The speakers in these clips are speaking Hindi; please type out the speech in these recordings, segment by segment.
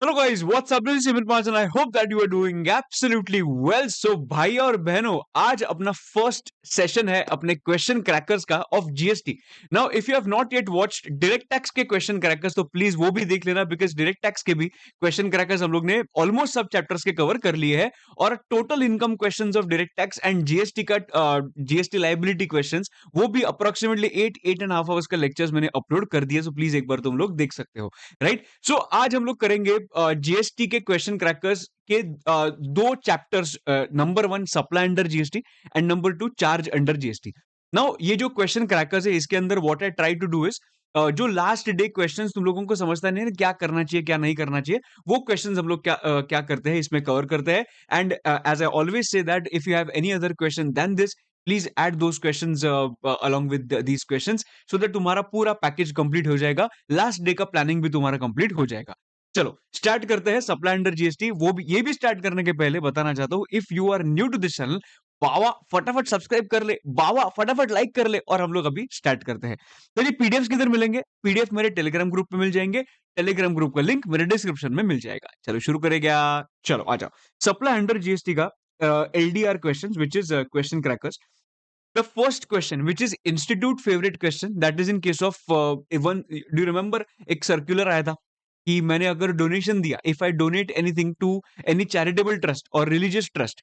Hello guys what's up, this is Simran पांच and I hope that you are doing absolutely well. So भाई और बहनों, आज अपना फर्स्ट सेशन है अपने क्वेश्चन क्रैकर्स का of GST. Now if you have not yet watched direct tax के क्वेश्चन क्रैकर्स तो प्लीज वो भी देख लेना, बिकॉज डायरेक्ट टैक्स के भी क्वेश्चन क्रैकर्स हम लोग ने ऑलमोस्ट सब चैप्टर्स के कवर कर लिए हैं। और total income questions of direct tax and GST का जीएसटी लाइबिलिटी क्वेश्चंस वो भी अप्रोक्सीमेटली 8.5 आवर्स का लेक्चर्स मैंने अपलोड कर दिया। सो प्लीज एक बार तुम लोग देख सकते हो, राइट। सो आज हम लोग करेंगे जीएसटी के क्वेश्चन क्रैकर्स के दो chapters, number 1 supply under GST and number 2 charge under GST. Now ये जो क्वेश्चन क्रैकर्स है इसके अंदर what I try to do is जो लास्ट डे क्वेश्चंस तुम लोगों को समझता नहीं है ना, क्या करना चाहिए क्या नहीं करना चाहिए, वो क्वेश्चंस हम लोग क्या करते हैं इसमें कवर करते हैं। And as I always say that if you have any other question than this, please add those questions along with these questions so that तुम्हारा पूरा पैकेज कंप्लीट हो जाएगा, लास्ट डे का प्लानिंग भी तुम्हारा कंप्लीट हो जाएगा। चलो स्टार्ट करते हैं सप्लाई अंडर जीएसटी। वो भी ये भी स्टार्ट करने के पहले बताना चाहता हूं, if you are new to this channel, बावा फटाफट सब्सक्राइब कर ले, बावा फटाफट लाइक कर ले, और हम लोग अभी स्टार्ट करते हैं। तो ये पीडीएफ किधर मिलेंगे? पीडीएफ मेरे टेलीग्राम ग्रुप पे मिल जाएंगे। टेलीग्राम ग्रुप का लिंक मेरे डिस्क्रिप्शन में मिल जाएगा। चलो शुरू करेगा। चलो आ जाओ। सप्लाई अंडर जीएसटी का LDR question which is question crackers. The first question, which is institute favorite question, that is in case of even do you remember एक circular आया था कि मैंने अगर डोनेशन दिया, if I donate anything to any charitable trust or religious trust,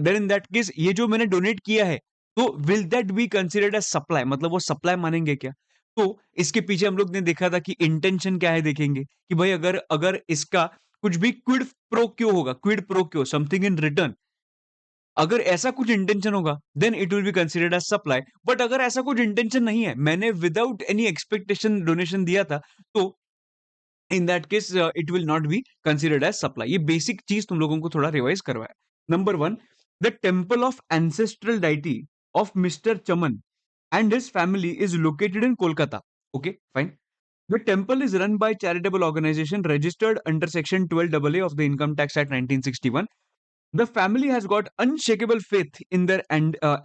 then in that case ये जो मैंने डोनेट किया है तो will that be considered as supply, मतलब वो सप्लाई मानेंगे क्या? तो इसके पीछे हम लोग ने देखा था कि इंटेंशन क्या है, देखेंगे कि भाई अगर अगर इसका कुछ भी क्विड प्रो क्यों होगा, quid pro quo, something in return, अगर ऐसा कुछ इंटेंशन होगा then it will be considered as supply. But अगर ऐसा कुछ इंटेंशन नहीं है, मैंने विदाउट एनी एक्सपेक्टेशन डोनेशन दिया था, तो in that case it will not be considered as supply. ये बेसिक चीज तुम लोगों को थोड़ा रिवाइज करवाया। Number 1, the temple of ancestral deity of mister Chaman and his family is located in Kolkata. Okay, fine. The temple is run by charitable organization registered under section 12AA of the Income Tax Act 1961. The family has got unshakable faith in their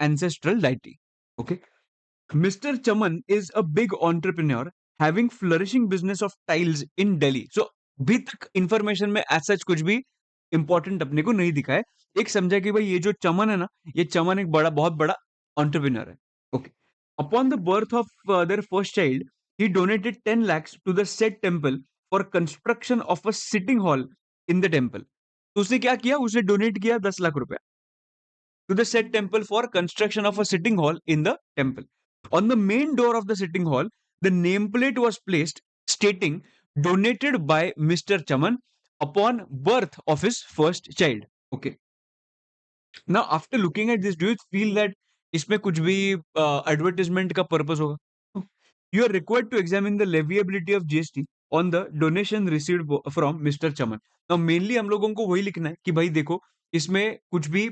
ancestral deity. Okay. Mr. Chaman is a big entrepreneur having flourishing business of tiles in Delhi. So अभी तक इंफॉर्मेशन में एज सच कुछ भी इंपॉर्टेंट अपने को नहीं दिखा है। एक समझा कि भाई ये जो चमन है ना, ये चमन एक बड़ा बहुत बड़ा entrepreneur है। Okay. Upon the birth of their first child, he donated 10 lakhs to the said temple for construction of a sitting hall in the temple. तो उसने क्या किया, उसने डोनेट किया 10 लाख रुपया to the said temple for construction of a sitting hall in the temple. On the main door of the sitting hall, the nameplate was placed stating donated by Mr. Chaman upon birth of his first child. Okay. Now, after looking at this, do you feel that इसमें कुछ भी advertisement का purpose होगा? You are required to examine the leviability of GST on the donation received from Mr. Chaman. Now, mainly हम लोगों को वही लिखना है कि भाई देखो, इसमें कुछ भी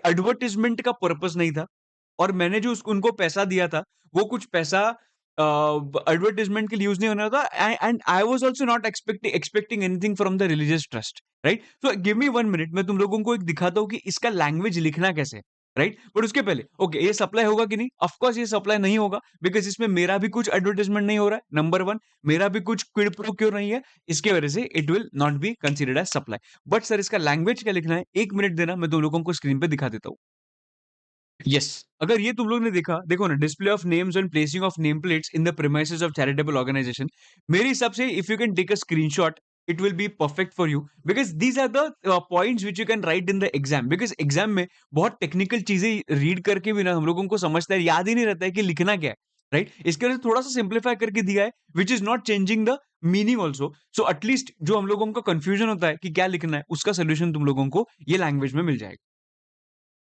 एडवर्टिजमेंट का पर्पस नहीं था, और मैंने जो उनको पैसा दिया था वो कुछ पैसा एडवर्टिजमेंट के लिए यूज नहीं होना था। And I was also not expecting anything from the religious trust, right. So give me 1 minute, मैं तुम लोगों को एक दिखाता हूँ कि इसका लैंग्वेज लिखना कैसे है, राइट। बट उसके पहले ओके, ये सप्लाई होगा कि नहीं? ऑफ कोर्स ये सप्लाई नहीं होगा, बिकॉज इसमें मेरा भी कुछ एडवर्टाइजमेंट नहीं हो रहा है। नंबर 1, मेरा भी कुछ क्विड प्रो क्यों नहीं है, इसके वजह से it will not be considered as supply. But sir इसका लैंग्वेज क्या लिखना है, 1 मिनट देना, मैं तुम लोगों को स्क्रीन पे दिखा देता हूँ। यस, अगर ये तुम लोग ने देखा, देखो ना, display of names and placing of name plates in the premises of charitable organisation. मेरे हिसाब से if you can take a screenshot, it will be perfect for you, because these are the points which you can write in the exam. Because exam में बहुत टेक्निकल चीजें रीड करके भी ना हम लोगों को समझता है, याद ही नहीं रहता है कि लिखना क्या है, राइट। इसके वजह से थोड़ा सा सिंप्लीफाई करके दिया है, which is not changing the meaning also. So at least जो हम लोगों का कंफ्यूजन होता है कि क्या लिखना है, उसका सोल्यूशन तुम लोगों को ये लैंग्वेज में मिल जाएगा।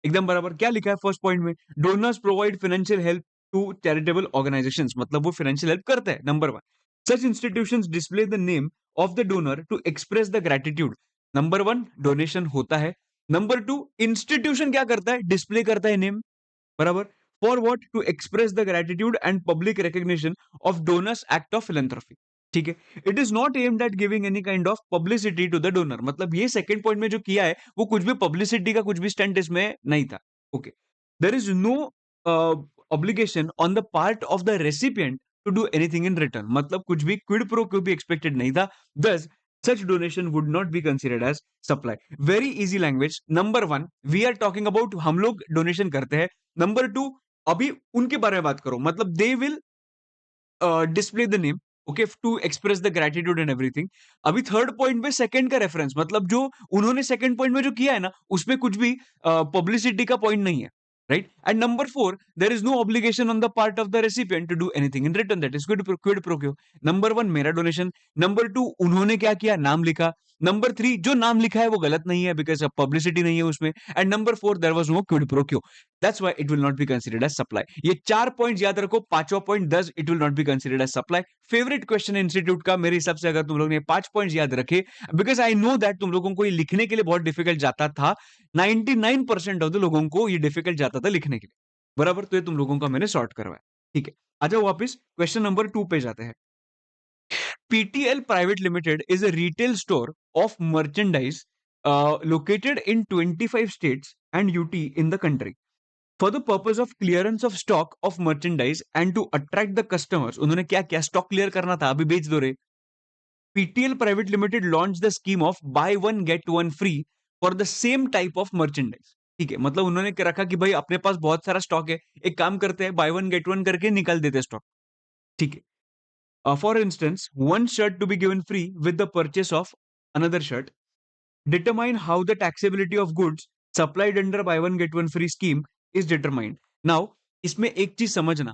एकदम बराबर। क्या लिखा है फर्स्ट पॉइंट में? Donors provide financial help to charitable organisations, मतलब वो फाइनेंशियल हेल्प करते हैं। Number 1, such institutions display the name of the donor to express the gratitude. Number 1, donation होता है। नंबर 2, इंस्टीट्यूशन क्या करता है? डिस्प्ले करता है नेम, बराबर। For what? To express the gratitude and public recognition of donors act of philanthropy. ठीक है। It is not aimed at giving any kind of publicity to the donor, मतलब ये सेकंड पॉइंट में जो किया है वो कुछ भी पब्लिसिटी का कुछ भी स्टंट इसमें नहीं था। Okay. There is no obligation on the part of the recipient to do anything in return, मतलब कुछ भी क्विड प्रो क्यो भी एक्सपेक्टेड नहीं था. दस such donation would not be considered as supply. Very easy language. Number one, we are talking about हम लोग डोनेशन करते हैं. नंबर टू, अभी उनके बारे में बात करो, मतलब they will display the name, okay, to express the gratitude and everything. अभी थर्ड पॉइंट में सेकंड का रेफरेंस, मतलब जो उन्होंने सेकंड पॉइंट में जो किया है ना, उसमें कुछ भी पब्लिसिटी का पॉइंट नहीं है, right. And number four, there is no obligation on the part of the recipient to do anything in return, that is quid pro quo. Number one, मेरा डोनेशन. नंबर टू, उन्होंने क्या किया, नाम लिखा. नंबर थ्री, जो नाम लिखा है वो गलत नहीं है बिकॉज पब्लिसिटी नहीं है उसमें. And number four, there was no quid pro quo. That's why it will not be considered as supply. ये 4 पॉइंट्स याद रखो. पांचवा पॉइंट, दस, it will not be considered as supply. Favourite question institute का मेरे हिसाब से, अगर तुम लोग ने 5 पॉइंट्स याद रखे, बिकॉज आई नो दैट तुम लोगों को ये लिखने के लिए बहुत डिफिकल्ट जाता था. 99% ऑफ द लोगों को ये डिफिकल्ट जाता था लिखने के लिए, बराबर. तो ये तुम लोगों का मैंने सॉर्ट करवाया, ठीक है. आ जाओ वापस क्वेश्चन नंबर 2 पे जाते हैं. PTL Private Limited is a retail store of merchandise located in 25 states and UT in the country. For the purpose of clearance of stock of merchandise and to attract the customers, उन्होंने क्या क्या स्टॉक क्लियर करना था, अभी बेच दो रे. PTL Private Limited launched the scheme of buy one get one free for the same type of merchandise. ठीक है, मतलब उन्होंने क्या रखा कि भाई अपने पास बहुत सारा स्टॉक है, एक काम करते हैं, बाय वन गेट वन करके निकाल देते स्टॉक, ठीक है. For instance, one shirt to be given free with the purchase of another shirt. Determine how the taxability of goods supplied under buy one get one free scheme is determined. Now, इसमें एक चीज समझना,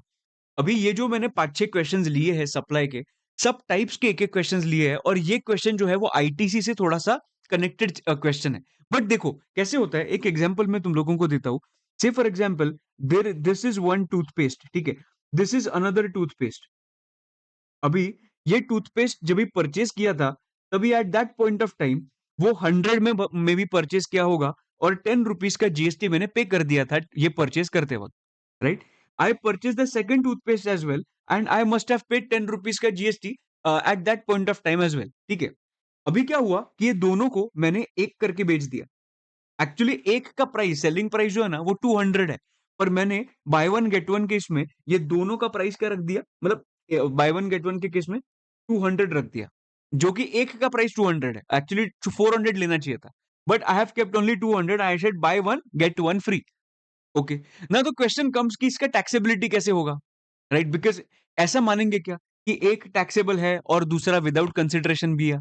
अभी ये जो मैंने 5-6 क्वेश्चंस लिए हैं सप्लाई के, सब टाइप्स के एक एक क्वेश्चंस लिए हैं, और ये क्वेश्चन जो है वो आईटीसी से थोड़ा सा कनेक्टेड क्वेश्चन है. बट देखो कैसे होता है, एक एग्जांपल मैं तुम लोगों को देता हूं. Say for example, there this is one toothpaste, ठीक है, दिस इज अनदर टूथपेस्ट. अभी ये टूथपेस्ट जब भी परचेस किया था, तभी eight that point of time वो 100 में भी परचेस किया होगा, और 10 रुपीज का जीएसटी मैंने पे कर दिया था ये परचेस करते वक्त, right. I purchase the second toothpaste as well and I must have paid 10 rupees का GST at that point of time as well, ठीक है. अभी क्या हुआ कि ये दोनों को मैंने एक करके बेच दिया. एक्चुअली एक का प्राइस, सेलिंग प्राइस जो है ना, वो 200 है, पर मैंने बाय वन गेट वन के इसमें ये दोनों का प्राइस क्या रख दिया, मतलब बाय वन गेट वन के केस में 200 रख दिया, जो कि एक का प्राइस 200 है. एक्चुअली 400 लेना चाहिए था, but I have kept only 200. I said bye one get one free. Okay, ना तो क्वेश्चन कम्स कि इसका टैक्सेबिलिटी कैसे होगा, राइट. बिकॉज ऐसा मानेंगे क्या कि एक टैक्सेबल है और दूसरा विदाउट कंसिडरेशन भी है,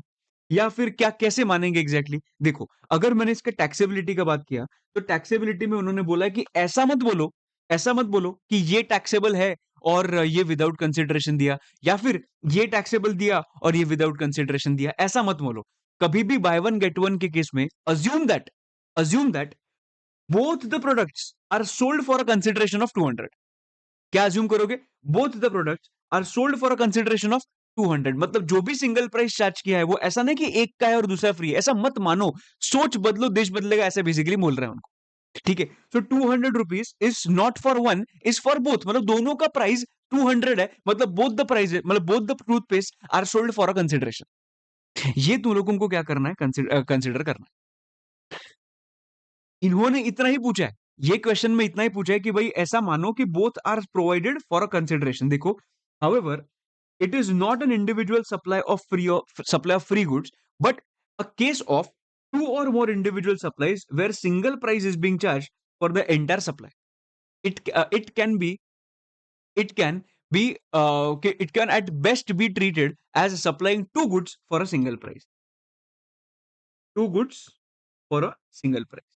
या फिर क्या, कैसे मानेंगे एग्जैक्टली exactly? देखो, अगर मैंने इसके टैक्सेबिलिटी का बात किया, तो टैक्सेबिलिटी में उन्होंने बोला कि ऐसा मत बोलो, ऐसा मत बोलो कि ये टैक्सेबल है और ये विदाउट कंसिडरेशन दिया, या फिर ये टैक्सेबल दिया और ये विदाउट कंसिडरेशन दिया, ऐसा मत बोलो. कभी भी बाय वन गेट वन के केस में assume that both the products are sold for a consideration of 200. क्या अज्यूम करोगे, both the products are sold for a consideration of 200, मतलब जो भी सिंगल प्राइस चार्ज किया है वो ऐसा नहीं कि एक का है और दूसरा फ्री है, ऐसा मत मानो. सोच बदलो देश बदलेगा, ऐसा बेसिकली बोल रहे हैं उनको, ठीक है. So 200 rupees is not for one, is for both, मतलब दोनों का प्राइस 200 है, मतलब बोथ द प्राइस, मतलब both the toothpaste are sold for a consideration. ये तुम लोगों को क्या करना है, कंसिडर करना है. इन्होंने इतना ही पूछा है, ये क्वेश्चन में इतना ही पूछा है कि भाई ऐसा मानो कि both are provided for a consideration. देखो, however, it is not an individual supply of free goods, but a case of two or more individual supplies where single price is being charged for the entire supply. It can at best be treated as supplying two goods for a single price. Two goods for a single price.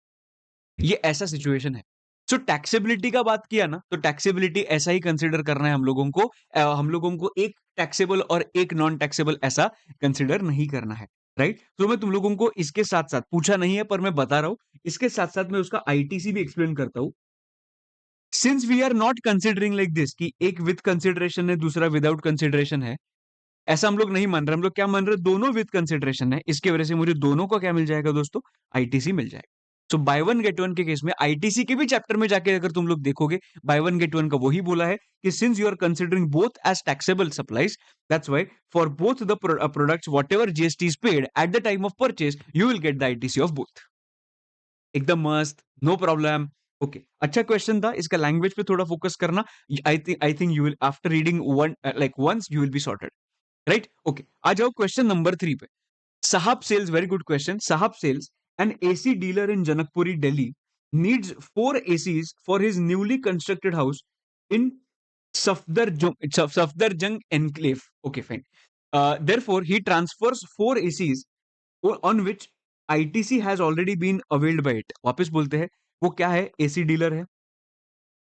ये ऐसा सिचुएशन है. सो टैक्सेबिलिटी का बात किया ना, तो टैक्सेबिलिटी ऐसा ही कंसिडर करना है हम लोगों को. हम लोगों को एक टैक्सेबल और एक नॉन टैक्सेबल ऐसा कंसिडर नहीं करना है, राइट. तो मैं तुम लोगों को इसके साथ साथ, पूछा नहीं है पर मैं बता रहा हूं, इसके साथ साथ मैं उसका आईटीसी भी एक्सप्लेन करता हूं. Since we are not considering like this कि एक विद कंसिडरेशन है दूसरा विदाउट कंसिडरेशन है, ऐसा हम लोग नहीं मान रहे. हम लोग क्या मान रहे, दोनों विद कंसिडरेशन है. इसकी वजह से मुझे दोनों का क्या मिल जाएगा दोस्तों, आईटीसी मिल जाएगा. सो बाय वन गेट वन के केस में आईटीसी के भी चैप्टर में जाके अगर तुम लोग देखोगे, बाय वन गेट वन का वही बोला है कि since you are considering both as taxable supplies, that's why for both the products whatever GST is paid at the time of purchase, you will get the ITC of both. एकदम मस्त, नो प्रॉब्लम. ओके, अच्छा क्वेश्चन था, इसका लैंग्वेज पे थोड़ा फोकस करना। I think you will after reading one like once you will be sorted, right? Okay, आ जाओ क्वेश्चन नंबर 3 पे। Sahab Sales, very good question. Sahab Sales, an AC dealer in Janakpuri, Delhi, needs 4 ACs for his newly constructed house in Safdarjung Enclave. Okay, fine. Therefore, he transfers 4 ACs on which ITC has already been availed by it. वापस बोलते हैं, वो क्या है? AC डीलर है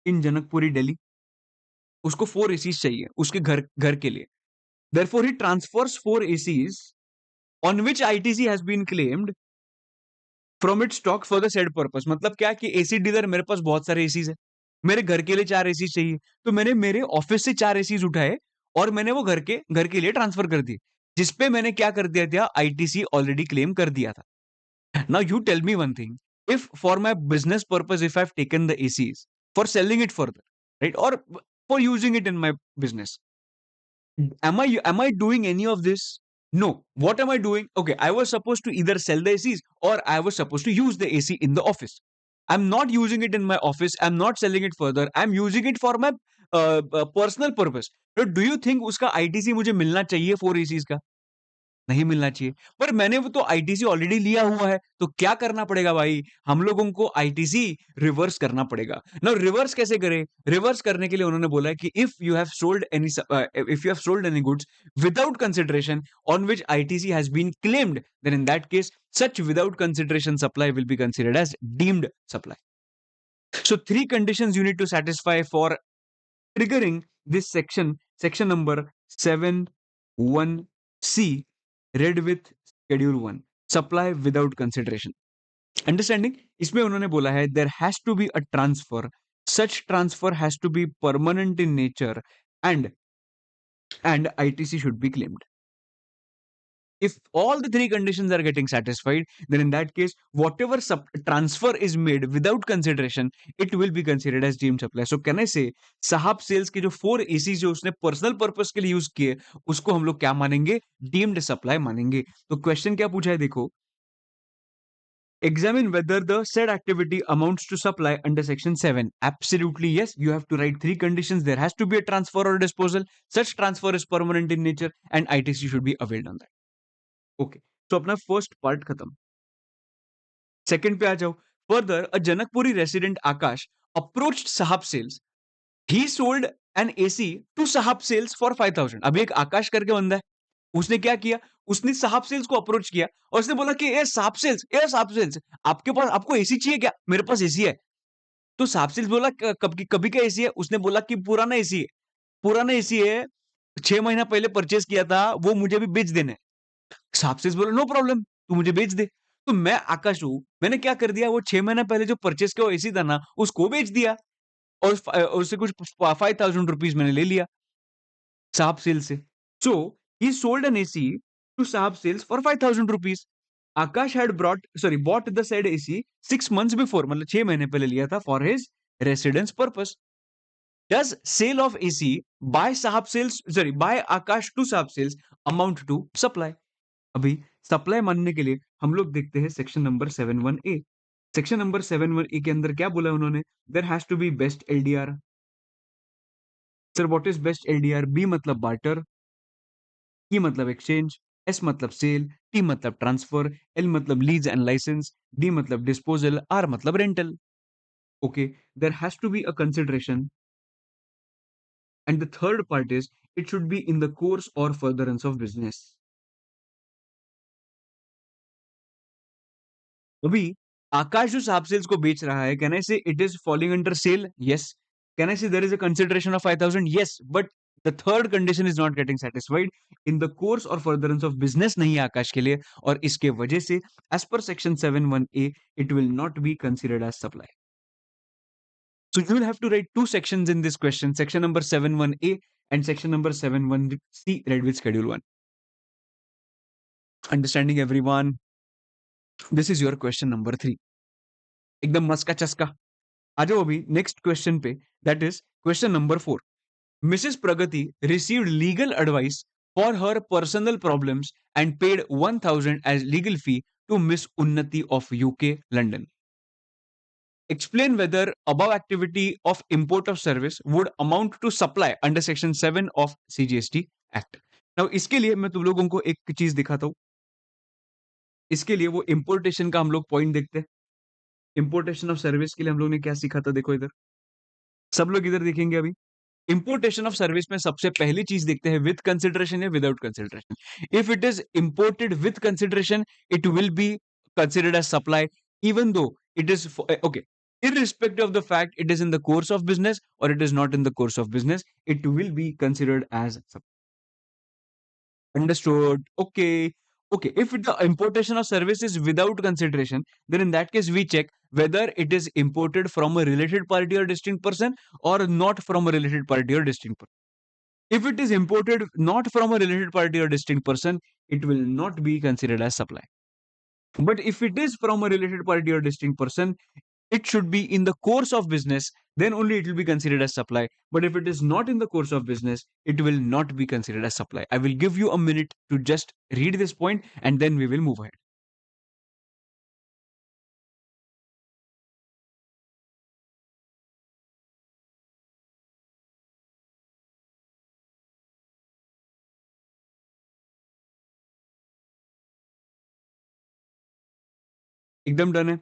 इन जनकपुरी दिल्ली, उसको 4 ACs चाहिए उसके घर घर के लिए। Therefore, he transfers 4 ACs on which ITC has been claimed from it stock for the said purpose. मतलब क्या कि एसी डीलर, मेरे पास बहुत सारे एसीज है, मेरे घर के लिए 4 एसी चाहिए, तो मैंने मेरे ऑफिस से 4 एसीज उठाए और मैंने वो घर के लिए ट्रांसफर कर दिए, जिसपे मैंने क्या कर दिया था, आईटीसी ऑलरेडी क्लेम कर दिया था। Now you tell me one thing, if for my business purpose if I have taken the ACs for selling it further, right, और for using it in my business, am I doing any of this? No. What am I doing? Okay, I was supposed to either sell the ACs or I was supposed to use the AC in the office. I'm not using it in my office. I'm not selling it further. I'm using it for my personal purpose. But do you think उसका ITC मुझे मिलना चाहिए 4 ACs का? नहीं मिलना चाहिए। पर मैंने वो तो आईटीसी ऑलरेडी लिया हुआ है, तो क्या करना पड़ेगा भाई? हम लोगों को आईटीसी रिवर्स करना पड़ेगा। नाउ रिवर्स कैसे करें? रिवर्स करने के लिए उन्होंने बोला है कि if you have sold any goods without consideration on which ITC has been claimed, then in that case such without consideration supply will be considered as deemed supply. So 3 conditions you need to satisfy for triggering this section number 7(1)(c), read with schedule 1, supply without consideration. Understanding? इसमें उन्होंने बोला है there has to be a transfer, such transfer has to be permanent in nature, and ITC should be claimed. If all the 3 conditions are getting satisfied, then in that case, whatever transfer is made without consideration, it will be considered as deemed supply. So can I say, Sahab Sales के जो 4 ACs जो उसने पर्सनल पर्पस के लिए यूज किए, उसको हम लोग क्या मानेंगे? डीम्ड सप्लाई मानेंगे। तो क्वेश्चन क्या पूछा है देखो, examine whether the said activity amounts to supply under section 7. Absolutely yes, you have to write 3 conditions. There has to be a transfer or disposal, such transfer is permanent in nature, and ITC should be availed on that. Okay, तो अपना फर्स्ट पार्ट खत्म। सेकंड पे आ जाओ। Further, a Janakpuri resident Akash approached Sahab sales, he sold an AC to Sahab sales for 5,000। अभी एक आकाश करके बंदा है, उसने क्या किया, उसने साहब सेल्स को अप्रोच किया और उसने बोला कि ए साहब सेल्स, आपके पास, आपको एसी चाहिए क्या? मेरे पास एसी है। तो साहब सेल्स बोला, कभी का एसी है? उसने बोला कि पुराना एसी है, पुराना एसी है, 6 महीना पहले परचेस किया था, वो मुझे भी बेच देना है। साहब बोला, नो प्रॉब्लम, तू मुझे बेच दे। तो मैं आकाश हूं, मैंने क्या कर दिया, वो 6 महीना पहले जो परचेस किया वो एसी था ना, उसको बेच दिया और उससे कुछ 5,000 रुपीज मैंने ले लिया साहब सेल से। So he sold an AC to Sahab sales for 5,000 rupees. Akash had bought the said AC 6 months before, मतलब 6 महीने पहले लिया था for his residence purpose. Does sale of AC by Akash to Sahab sales amount to supply? अभी सप्लाई मानने के लिए हम लोग देखते हैं section number 7(1)(a). Section number 7(1)(a) के अंदर क्या बोला उन्होंने? There has to be best LDR. Sir what is best LDR? B मतलब बार्टर, ई मतलब एक्सचेंज, एस मतलब सेल, टी मतलब ट्रांसफर, एल मतलब लीज एंड लाइसेंस, डी मतलब डिस्पोजल, आर मतलब rental. Okay, there has to be a consideration, and the third part is it should be in the course और फर्दरेंस ऑफ बिजनेस। अभी आकाश जो साहब सेल्स को बेच रहा है, can I say it is falling under sale? Yes. Can I say there is a consideration of 5,000? Yes, but the third condition is not getting satisfied. In the course और फर्दरेंस ऑफ बिजनेस नहीं है आकाश के लिए, और इसके वजह से एज पर section 7(1)(a it will not be considered as supply. So you will have to write 2 sections in this question, section number 7(1)(a) and section number 7(1)(c), read with schedule 1. Understanding everyone? This is your question number 3. एकदम मस्का चस्का। आ जाओ अभी नेक्स्ट क्वेश्चन पे, that is question number 4। Mrs Pragati received legal advice for her personal problems and paid 1,000 as legal fee to Miss Unnati of UK London. explain whether above activity of import of service would amount to supply under section 7 of CGST Act. Now इसके लिए मैं तुम लोगों को एक चीज दिखाता हूँ. इसके लिए वो इंपोर्टेशन का हम लोग पॉइंट देखते हैं. इंपोर्टेशन ऑफ सर्विस के लिए हम लोग ने क्या सीखा था, देखो इधर. सब लोग इधर देखेंगे अभी. इंपोर्टेशन ऑफ सर्विस में सबसे पहली चीज देखते हैं विद कंसिडरेशन या without consideration. If it is imported with consideration it will B considered as supply, even though it is okay, irrespective of the fact it is in the course of business or it is not in the course of business, it will be considered as supply. Understood? Okay. Okay, if the importation of service is without consideration, then in that case we check whether it is imported from a related party or distinct person or not from a related party or distinct person. If it is imported not from a related party or distinct person, it will not be considered as supply. But if it is from a related party or distinct person, it should be in the course of business, then only it will be considered as supply. But if it is not in the course of business, it will not be considered as supply. I will give you a minute to just read this point and then we will move ahead. एकदम डन है.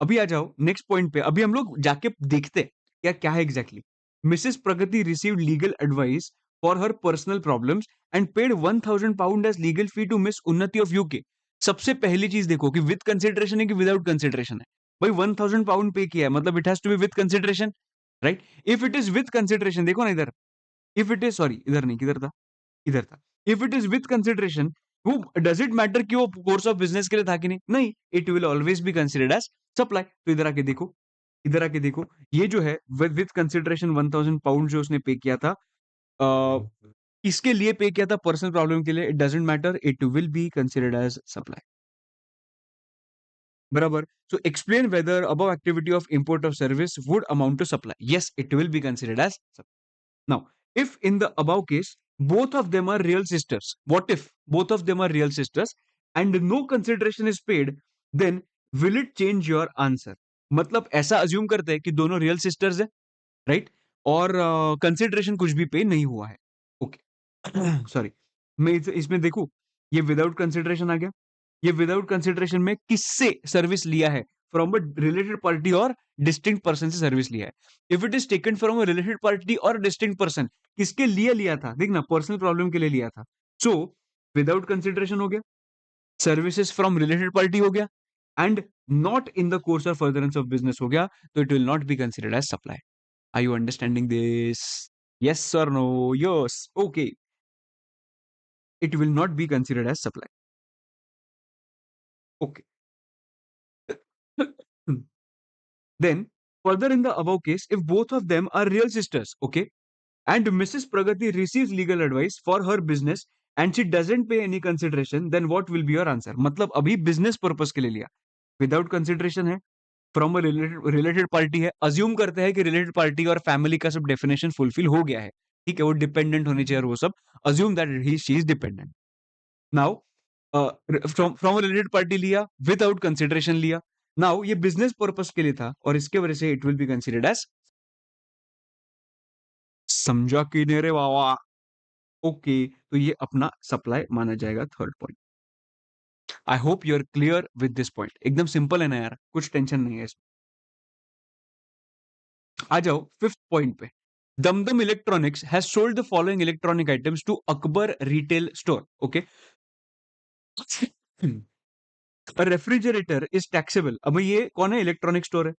अभी आ जाओ नेक्स्ट पॉइंट पे. अभी हम लोग जाके देखते हैं क्या क्या है exactly. Mrs Pragati received legal advice for her personal problems and paid £1,000 as legal fee to Miss Unnati of UK. सबसे पहली चीज देखो कि विद कंसिडरेशन है कि विदाउट कंसिडरेशन है. भाई £1,000 पे किया है मतलब it has to be with consideration, right. If it is with consideration, देखो ना इधर. इफ इट इज, सॉरी इधर नहीं, किधर था, इधर था. If it is with consideration, वो डज इट मैटर कि वो कोर्स ऑफ बिजनेस के लिए था कि नहीं. नहीं, it will always be considered as supply. तो इधर आके देखो, इधर आके देखो, ये जो है विद कंसिडरेशन £1,000 जो उसने पे किया था, इसके लिए पे किया था पर्सनल प्रॉब्लम के लिए. It doesn't matter, it will be considered as supply. बराबर. So explain whether above activity of import of service would amount to supply. Yes, it will be considered as supply. Now, if in the above case, both of them are real sisters, what if both of them are real sisters and no consideration is paid, then will it change your answer? मतलब ऐसा अज्यूम करते हैं कि दोनों रियल सिस्टर्स है, राइट, और कंसिडरेशन कुछ भी पे नहीं हुआ है. Okay, sorry. मैं इसमें देखूं, ये विदाउट कंसिडरेशन आ गया. ये विदाउट कंसिडरेशन में किससे सर्विस लिया है? फ्रॉम अ रिलेटेड पार्टी और डिस्टिंक्ट पर्सन से सर्विस लिया है. If it is taken from a related party और डिस्टिंक्ट पर्सन, किसके लिए लिया था? देखना, पर्सनल प्रॉब्लम के लिए लिया था. सो विदाउट कंसिडरेशन हो गया, सर्विसेज फ्रॉम रिलेटेड पार्टी हो गया, and not in the course of furtherance of business हो गया, तो it will not be considered as supply. Are you understanding this? Yes or no? Yes. Okay. It will not be considered as supply. Okay. Then, further in the above case, if both of them are real sisters, okay, and Mrs. Pragati receives legal advice for her business and she doesn't pay any consideration, then what will be your answer? मतलब अभी business purpose के लिए लिया, without consideration है, from a related party है, assume करते हैं कि related party और family का सब definition fulfill हो गया है, ठीक है, वो dependent होने चाहिए और वो सब, assume that she is dependent. Now, from a related party लिया, without consideration लिया. नाउ ये बिजनेस पर्पस के लिए था और इसके वजह से it will be considered as. समझा कि नहीं रे वावा? ओके, तो ये अपना सप्लाई माना जाएगा. Third point. I hope you are clear with this point. एकदम सिंपल है ना यार, कुछ टेंशन नहीं है इसमें. आ जाओ फिफ्थ पॉइंट पे. Dumdum electronics has sold the following electronic items to Akbar retail store. Okay. Refrigerator is taxable. अब ये कौन है? इलेक्ट्रॉनिक स्टोर है.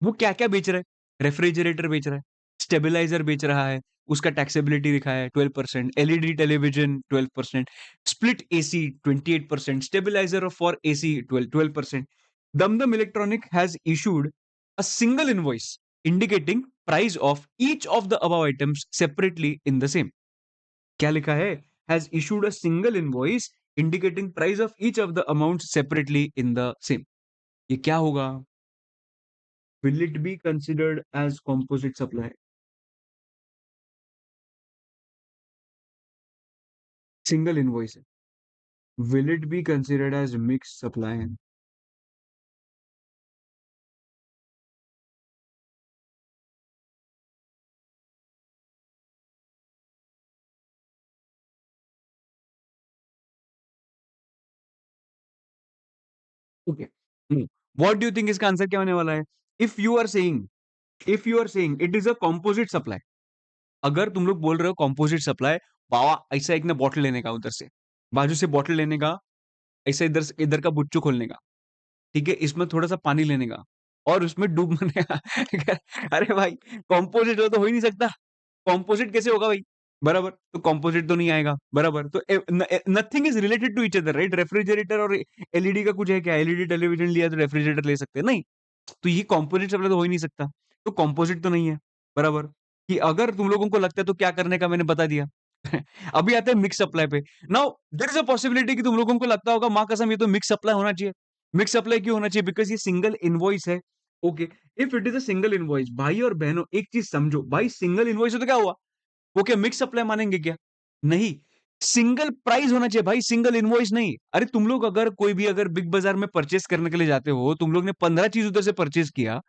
वो क्या क्या बेच रहा है? रेफ्रिजरेटर बेच रहा है, स्टेबलाइजर बेच रहा है, उसका टैक्सेबिलिटी दिखा है 12%, LED television 12%, split AC 28%, stabiliser for AC 12%. Dumdum electronic has issued a single invoice indicating price of each of the above items separately in the same. क्या लिखा है? Has issued a single invoice indicating price of each of the amount separately in the same. ये क्या होगा? Will it be considered as composite supply? Single invoice. Will it be considered as mixed supply? Okay, what do you think इसका आंसर क्या होने वाला है? If you are saying if you are saying it is a composite supply, अगर तुम लोग बोल रहे हो कंपोजिट सप्लाई, बाबा ऐसा एक ना बॉटल लेने का उधर से, बाजू से बॉटल लेने का, ऐसे इधर से इधर का बुच्चू खोलने का, ठीक है? इसमें थोड़ा-सा पानी लेने का और उसमें डूब मरने का। अरे भाई, कंपोजिट हो तो ही नहीं सकता। कंपोजिट कैसे होगा भाई? बराबर, तो कंपोजिट तो नहीं आएगा, बराबर। तो nothing is related to each other, right? Refrigerator और एलईडी का कुछ है क्या? एलईडी टेलीविजन लिया तो रेफ्रिजरेटर ले सकते हैं? नहीं। तो ये कंपोजिट सप्लाई तो हो ही नहीं सकता। तो कंपोजिट तो नहीं है, बराबर। कि अगर तुम लोगों को लगता है तो क्या करने का मैंने बता दिया। अभी आते हैं मिक्स सप्लाई पे। Now there is a possibility कि तुम लोगों को लगता होगा माँ कसम ये तो मिक्स सप्लाई होना चाहिए। मिक्स सप्लाई क्यों होना चाहिए? बिकॉज़ ये सिंगल इनवॉइस है। Okay, if it is a single invoice, भाई और बहनों एक चीज़ समझो, भाई सिंगल इनवॉइस है तो क्या हुआ? वो क्या मिक्स सप्लाई मानेंगे क्या? नहीं, सिंगल प्राइस होना चाहिए भाई, सिंगल इनवॉइस नहीं। अरे तुम लोग अगर कोई भी अगर बिग बाज़ार में परचेज़ करने के लिए जाते हो, तुम लोग ने 15 चीज़ उधर से परचेज़ किया,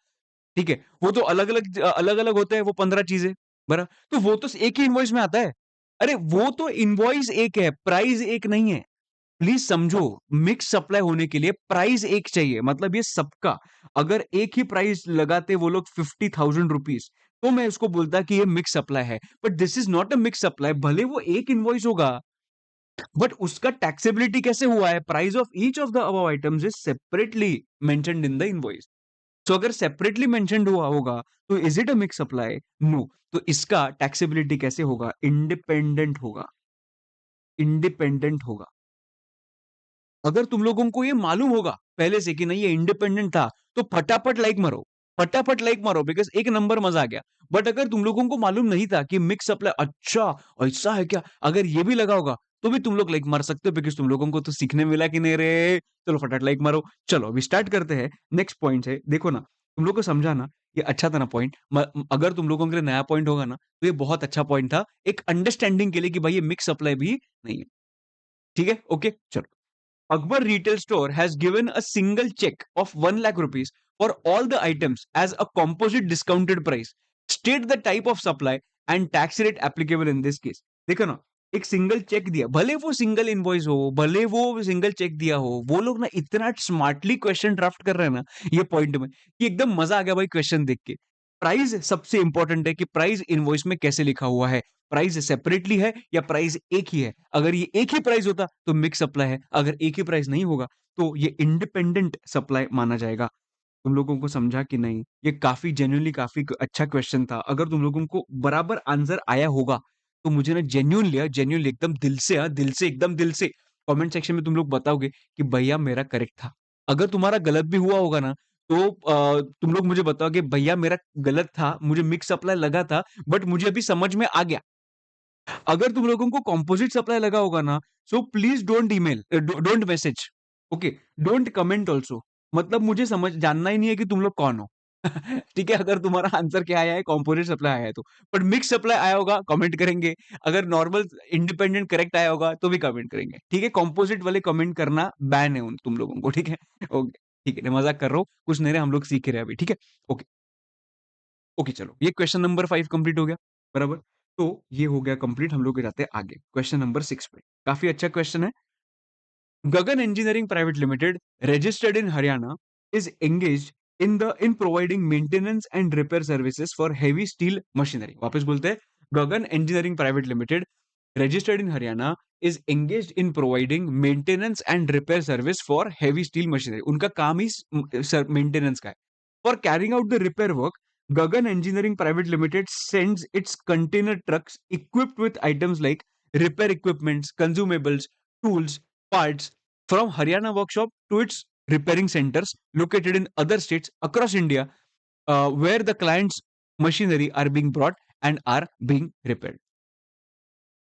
ठीक है? वो तो अलग-अलग होते हैं वो 15 चीज़ें, बरा तो वो तो एक ही इनवॉइस में आता है। अरे वो तो इनवॉइस एक है, प्राइस एक नहीं है। प्लीज़ समझो, मिक्स सप्लाई होने के लिए प्राइस एक चाहिए, मतलब ये सबका। अगर एक ही प्राइस लगाते वो लोग ₹50,000, तो मैं उसको बोलता कि ये मिक्स सप्लाई है। But this is not a mix supply, भले वो एक इनवॉइस होगा, बट उसका टैक्सेबिलिटी कैसे हुआ है? Price of each of the above items is separately mentioned in the invoice. So अगर सेपरेटली मेंशन्ड हुआ होगा, तो is it a mix supply? No. तो इसका टैक्सेबिलिटी कैसे होगा? इंडिपेंडेंट होगा, इंडिपेंडेंट होगा। अगर तुम लोगों को ये मालूम होगा पहले से कि नहीं ये इंडिपेंडेंट था, तो फटाफट लाइक मारो, फटाफट लाइक मारो, बिकॉज़ एक नंबर मज़ा आ गया। बट अगर तुम लोगों को मालूम नहीं था कि मिक्स सप्लाई, अच्छा ऐसा है क्या? अगर ये भी लगा होगा, तो भी तुम लोग लाइक मार सकते हो, बिकॉज़ तुम लोगों को तो सीखने मिला कि नहीं रे, चलो फटाफट लाइक मारो। चलो अभी स्टार्ट करते हैं, नेक्स्ट पॉइंट है, देखो ना, तुम लोग को समझा ना, ये अच्छा था ना पॉइंट। अगर तुम लोगों के लिए नया पॉइंट होगा ना, तो ये बहुत अच्छा पॉइंट था, एक अंडरस्टैंडिंग के लिए कि भाई ये मिक्स सप्लाई भी नहीं है। ठीक है? ओके, चलो। Akbar retail store has given a single check of 1 lakh rupees for all the items as a composite discounted price. State the type of supply and tax rate applicable in this case. देखो ना, एक सिंगल चेक दिया, भले वो सिंगल इनवॉइस हो, भले वो सिंगल चेक दिया हो, वो लोग ना इतना स्मार्टली क्वेश्चन ड्राफ्ट कर रहे हैं ना ये पॉइंट में, कि एकदम मजा आ गया भाई क्वेश्चन देख के। प्राइस सबसे इंपॉर्टेंट है कि प्राइस इनवॉइस में कैसे लिखा हुआ है, प्राइस सेपरेटली है या प्राइस एक ही है। अगर ये एक ही प्राइस होता तो मिक्स सप्लाई है, अगर एक ही प्राइस नहीं होगा तो ये इंडिपेंडेंट सप्लाई माना जाएगा। तुम लोगों को समझा कि नहीं? ये काफ़ी जेन्युइनली काफ़ी अच्छा क्वेश्चन था। अगर तुम लोगों को बराबर आंसर आया होगा, तो मुझे ना जेन्युइनली एकदम दिल से, दिल से एकदम दिल से कमेंट सेक्शन में तुम लोग बताओगे कि भैया मेरा करेक्ट था। अगर तुम्हारा गलत भी हुआ होगा ना, तो तुम लोग मुझे बताओगे भैया मेरा गलत था, मुझे मिक्स सप्लाई लगा था, बट मुझे अभी समझ में आ गया। अगर तुम लोगों को कंपोजिट सप्लाई लगा होगा ना, so please don't message, okay, don't comment also. मतलब मुझे समझ जानना ही नहीं है कि तुम लोग कौन हो। ठीक है, अगर तुम्हारा आंसर क्या आया है, कंपोजिट सप्लाई आया है तो। बट मिक्स सप्लाई आया होगा कमेंट करेंगे, अगर नॉर्मल इंडिपेंडेंट करेक्ट आया होगा तो भी कमेंट करेंगे। ठीक है, कंपोजिट वाले कमेंट करना बैन है उन तुम लोगों को, ठीक है? ओके, ठीक है, मैं मजाक कर रहा हूँ, कुछ नहीं रहे, हम लोग सीख रहे हैं अभी, ठीक है? ओके, ओके, चलो ये क्वेश्चन नंबर 5 कंप्लीट हो गया, बराबर? तो ये हो गया कंप्लीट, हम लोग जाते हैं आगे, क्वेश्चन नंबर 6 पे। काफ़ी अच्छा क्वेश्चन है। Gagan Engineering Private Limited, registered in Haryana, is engaged in providing maintenance and repair services for heavy steel machinery. वापस बोलते हैं, Gagan Engineering Private Limited, registered in Haryana, is engaged in providing maintenance and repair service for heavy steel machinery. उनका काम ही मेंटेनेंस का है। For carrying out the repair work, Gagan Engineering Private Limited sends its container trucks equipped with items like repair equipments, consumables, tools, parts from Haryana workshop to its repairing centers located in other states across India, where the client's machinery are being brought and are being repaired.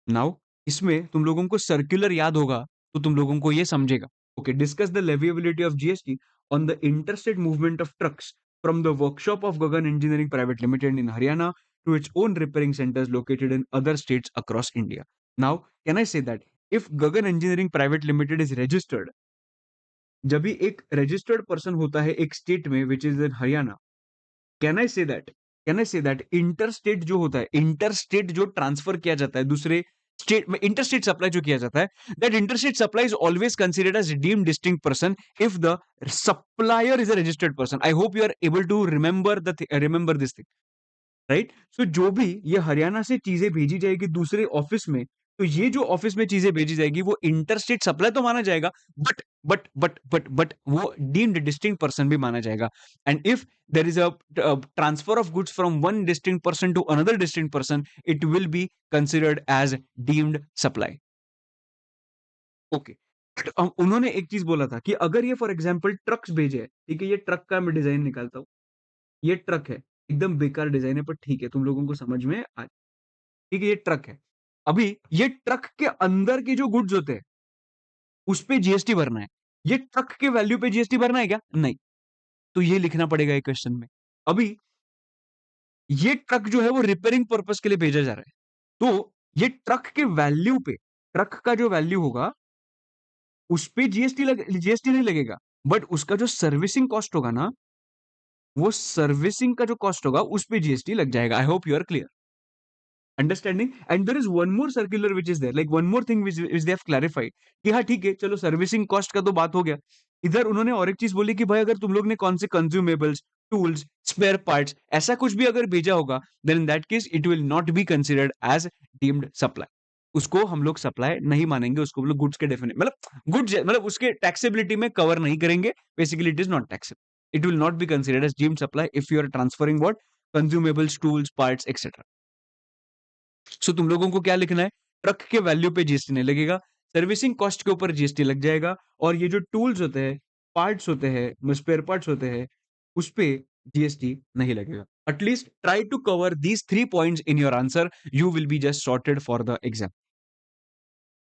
Now इसमें तुम लोगों को सर्कुलर याद होगा तो तुम लोगों को ये समझेगा। Okay, discuss the leviability of GST on the interstate movement of trucks from the workshop of Gagan Engineering Private Limited in Haryana to its own repairing centers located in other states across India. Now, can I say that if Gagan Engineering Private Limited is registered, जब भी एक रजिस्टर्ड पर्सन होता है एक स्टेट में which is in Haryana, can I say that inter state जो होता है, इंटर स्टेट जो ट्रांसफर किया जाता है दूसरे स्टेट में इंटरस्टेट सप्लाई जो किया जाता है, that interstate supply is always considered as deemed distinct person if the supplier is a registered person. I hope you are able to remember this thing, right? So जो भी ये हरियाणा से चीजें भेजी जाएगी दूसरे ऑफिस में, तो ये जो ऑफिस में चीजें भेजी जाएगी वो इंटरस्टेट सप्लाई तो माना जाएगा, बट वो डीम्ड डिस्टिंक्ट पर्सन भी माना जाएगा। And if there is a transfer of goods from one distinct person to another distinct person, it will be considered as deemed supply. Okay, but उन्होंने एक चीज बोला था कि अगर ये फॉर एग्जाम्पल ट्रक्स भेजे, ठीक है, ये ट्रक का मैं डिजाइन निकालता हूँ, ये ट्रक है, एकदम बेकार डिजाइन है, पर ठीक है, तुम लोगों को समझ में आ, ठीक है, ये ट्रक है। अभी ये ट्रक के अंदर के जो गुड्स होते हैं उस पे जीएसटी भरना है। ये ट्रक के वैल्यू पे जीएसटी भरना है क्या? नहीं। तो ये लिखना पड़ेगा एक क्वेश्चन में। अभी ये ट्रक जो है वो रिपेयरिंग पर्पस के लिए भेजा जा रहा है, तो ये ट्रक के वैल्यू पे, ट्रक का जो वैल्यू होगा उस पे जीएसटी नहीं लगेगा, बट उसका जो सर्विसिंग कॉस्ट होगा ना, वो सर्विसिंग का जो कॉस्ट होगा उस पे जीएसटी लग जाएगा। I hope you are clear understanding. And there is one more circular which is there, like one more thing which they have clarified कि हाँ ठीक है, चलो सर्विसिंग कॉस्ट का तो बात हो गया। इधर उन्होंने और एक चीज बोली कि भाई अगर तुम लोग ने कौन से कंज्यूमेबल्स, टूल्स, स्पेयर पार्ट्स, ऐसा कुछ भी अगर भेजा होगा, then in that case it will not be considered as deemed supply. उसको हम लोग सप्लाई नहीं मानेंगे, उसको हम लोग गुड्स के डेफिनेट मतलब गुड्स मतलब उसके टैक्सेबिलिटी में कवर नहीं करेंगे। Basically it is not taxable, it will not be considered as deemed supply if you are transferring what, consumables, tools, parts etcetera. So तुम लोगों को क्या लिखना है? ट्रक के वैल्यू पे जीएसटी नहीं लगेगा, सर्विसिंग कॉस्ट के ऊपर जीएसटी लग जाएगा, और ये जो टूल्स होते हैं, पार्ट्स होते हैं, स्पेयर पार्ट्स होते हैं, उस पे जीएसटी नहीं लगेगा। At least try to cover these 3 points in your answer, you will be just sorted for the exam.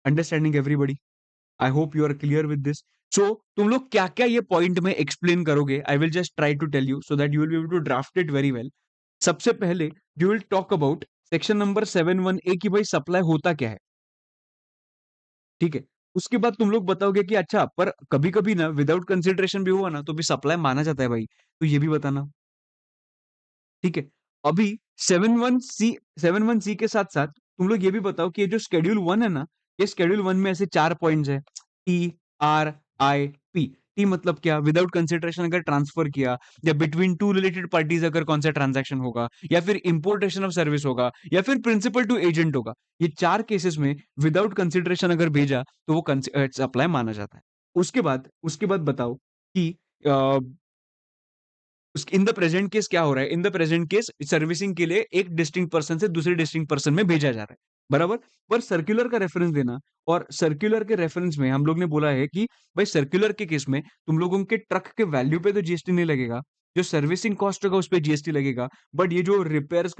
Understanding everybody? I hope you are clear with this. So तुम लोग क्या क्या ये पॉइंट में एक्सप्लेन करोगे, I will just try to tell you so that you will be able to draft it very well. सबसे पहले you will talk about section number 7(1)(a) की भाई सप्लाई होता क्या है, ठीक है? उसके बाद तुम लोग बताओगे कि अच्छा पर कभी-कभी ना विदाउट कंसिडरेशन भी हुआ ना तो भी सप्लाई माना जाता है भाई, तो ये भी बताना, ठीक है? अभी 7(1)(c) के साथ-साथ तुम लोग ये भी बताओ कि ये जो शेड्यूल 1 है ना, ये शेड्यूल 1 में ऐसे 4 पॉइंट्स हैं, T, R, I, P. T मतलब क्या? विदाउट कंसिडरेशन अगर ट्रांसफर किया, या बिटवीन टू रिलेटेड पार्टीज अगर कौन सा ट्रांजैक्शन होगा, या फिर इंपोर्टेशन ऑफ सर्विस होगा, या फिर प्रिंसिपल टू एजेंट होगा, ये 4 केसेस में विदाउट कंसिडरेशन अगर भेजा तो वो सप्लाई माना जाता है। उसके बाद बताओ कि इन द प्रेजेंट केस क्या हो रहा है? In the present case servicing के लिए एक डिस्टिंक्ट पर्सन से दूसरे डिस्टिंक्ट पर्सन में भेजा जा रहा है, बराबर? पर सर्कुलर का रेफरेंस देना, और सर्कुलर के रेफरेंस में हम लोग ने बोला है कि भाई सर्कुलर के केस में तुम लोगों के ट्रक के वैल्यू पे तो जीएसटी नहीं लगेगा, जो सर्विसिंग कॉस्ट होगा उस पर जीएसटी लगेगा, बट ये जो रिपेयर्स,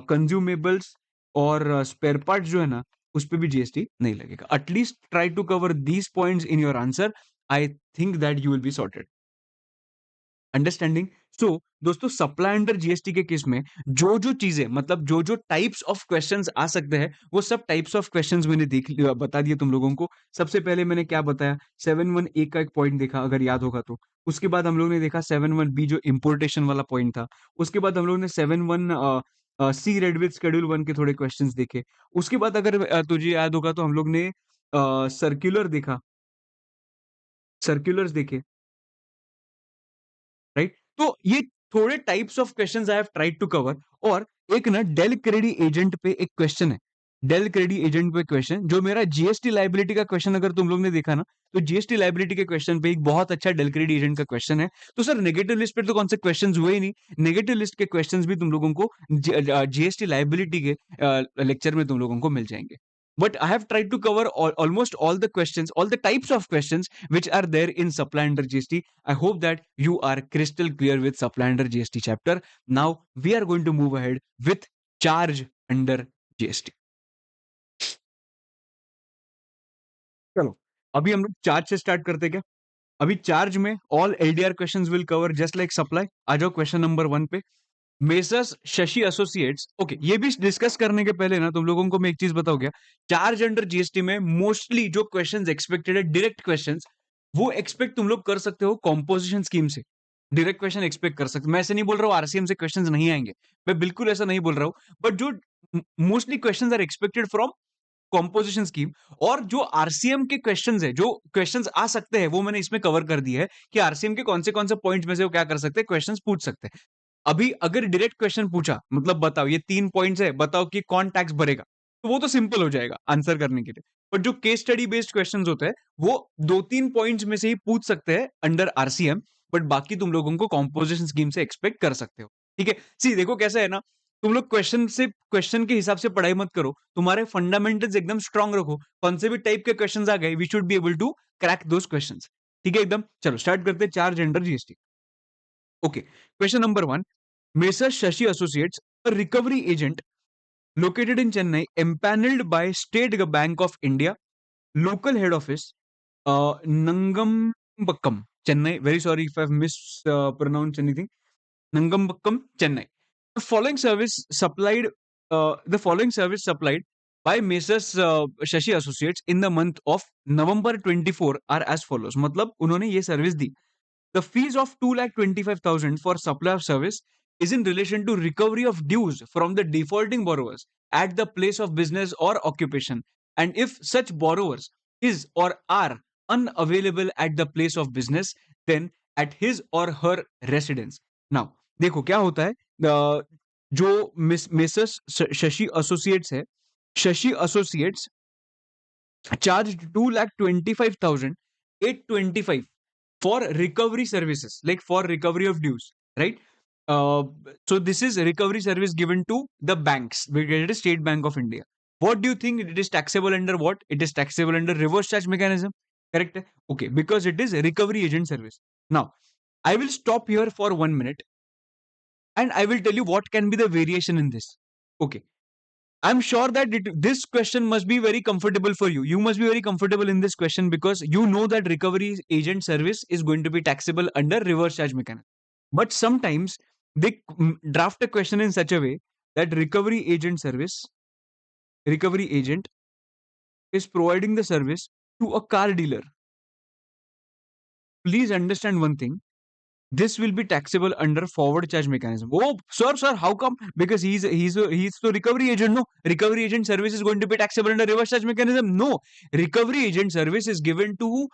कंज्यूमेबल्स और स्पेयर पार्ट जो है ना, उस पे भी जीएसटी नहीं लगेगा। At least try to cover these points in your answer, I think that you will be sorted. Understanding? So दोस्तों, सप्लाई अंडर जीएसटी के केस में जो जो चीजें, मतलब जो जो टाइप्स ऑफ क्वेश्चंस आ सकते हैं, वो सब टाइप्स ऑफ क्वेश्चंस मैंने देख लिया, बता दिए तुम लोगों को। सबसे पहले मैंने क्या बताया? 7(1)(a) का एक पॉइंट देखा, अगर याद होगा तो। उसके बाद हम लोग ने देखा 7(1)(b) जो इंपोर्टेशन वाला पॉइंट था। उसके बाद हम लोग ने 7(1)(c) रेड विथ शेड्यूल 1 के थोड़े क्वेश्चंस देखे। उसके बाद अगर तुझे याद होगा तो हम लोग ने सर्क्यूलर देखा, सर्क्यूलर्स देखे, राइट? तो ये थोड़े types of questions I have tried to cover. और एक ना डेल क्रेडी एजेंट पे एक क्वेश्चन है, डेल क्रेडी एजेंट पे क्वेश्चन, जो मेरा जीएसटी लाइबिलिटी का क्वेश्चन अगर तुम लोग ने देखा ना, तो जीएसटी लाइबिलिटी के क्वेश्चन पे एक बहुत अच्छा डेल क्रेडी एजेंट का क्वेश्चन है। तो सर नेगेटिव लिस्ट पे तो कौन से क्वेश्चंस हुए ही नहीं, नेगेटिव लिस्ट के क्वेश्चंस भी तुम लोगों को जीएसटी लाइबिलिटी के लेक्चर में तुम लोगों को मिल जाएंगे। But I have tried to cover almost all the questions, all the types of questions which are there in supply under GST. I hope that you are crystal clear with supply under GST chapter. Now we are going to move ahead with charge under GST. चलो, अभी हम लोग चार्ज से स्टार्ट करते हैं क्या? अभी चार्ज में all LDR questions will cover just like supply. आ जाओ क्वेश्चन नंबर 1 पे। मेसर्स शशि एसोसिएट्स, ओके, ये भी डिस्कस करने के पहले ना तुम लोगों को मैं एक चीज बताऊं क्या? चार्ज अंडर जीएसटी में मोस्टली जो क्वेश्चंस एक्सपेक्टेड है, डायरेक्ट क्वेश्चंस, वो एक्सपेक्ट तुम लोग कर सकते हो कॉम्पोजिशन स्कीम से। डायरेक्ट क्वेश्चन एक्सपेक्ट कर सकते, मैं ऐसे नहीं बोल रहा हूँ आरसीएम से क्वेश्चंस नहीं आएंगे, मैं बिल्कुल ऐसा नहीं बोल रहा हूँ, बट जो mostly questions are expected from composition scheme. और जो आरसीएम के क्वेश्चंस है, जो क्वेश्चंस आ सकते हैं, वो मैंने इसमें कवर कर दिया है कि आरसीएम के कौन से पॉइंट्स में से वो क्या कर सकते हैं, क्वेश्चंस पूछ सकते हैं। अभी अगर डायरेक्ट क्वेश्चन पूछा, मतलब बताओ ये 3 पॉइंट्स है, बताओ कि कौन टैक्स भरेगा, तो वो तो सिंपल हो जाएगा आंसर करने के लिए। पर जो केस स्टडी बेस्ड क्वेश्चंस होते हैं, वो 2-3 पॉइंट्स में से ही पूछ सकते हैं अंडर आरसीएम, बट बाकी तुम लोगों को कॉम्पोजिशन स्कीम से एक्सपेक्ट कर सकते हो। ठीक है, सी देखो कैसा है ना, तुम लोग क्वेश्चन के हिसाब से पढ़ाई मत करो, तुम्हारे फंडामेंटल्स एकदम स्ट्रांग रखो। कौन से भी टाइप के क्वेश्चंस आ गए, we should be able to crack those questions. ठीक है एकदम, चलो स्टार्ट करते हैं। 4 gender GST. Okay, question number 1, Messrs. Shashi Associates, a recovery agent located in Chennai, empaneled by State Bank of India, local head office, Nangambakkam, Chennai. Very sorry if I've mispronounced anything. Nangambakkam, Chennai. The following service supplied, the following service supplied by Messrs. Shashi Associates in the month of November 24 are as follows. मतलब उन्होंने ये service the. The fees of 2,25,000 for supply of service is in relation to recovery of dues from the defaulting borrowers at the place of business or occupation. And if such borrowers is or are unavailable at the place of business, then at his or her residence. Now, देखो क्या होता है, जो मिसेस शशि एसोसिएट्स है, Shashi associates charged 2,25,825 for recovery services, like for recovery of dues, right? So this is a recovery service given to the banks, because it is State Bank of India. What do you think it is taxable under? What it is taxable under? Reverse charge mechanism, correct? Okay, because it is a recovery agent service. Now I will stop here for 1 minute and I will tell you what can be the variation in this. Okay, I'm sure that this question must be very comfortable for you. You must be very comfortable in this question because you know that recovery agent service is going to be taxable under reverse charge mechanism. But sometimes they draft a question in such a way that recovery agent is providing the service to a car dealer. Please understand one thing. This will be taxable under forward charge mechanism. Oh, sir, how come? Because he's the recovery agent. No, recovery agent service is going to be taxable under reverse charge mechanism. No, recovery agent service is given to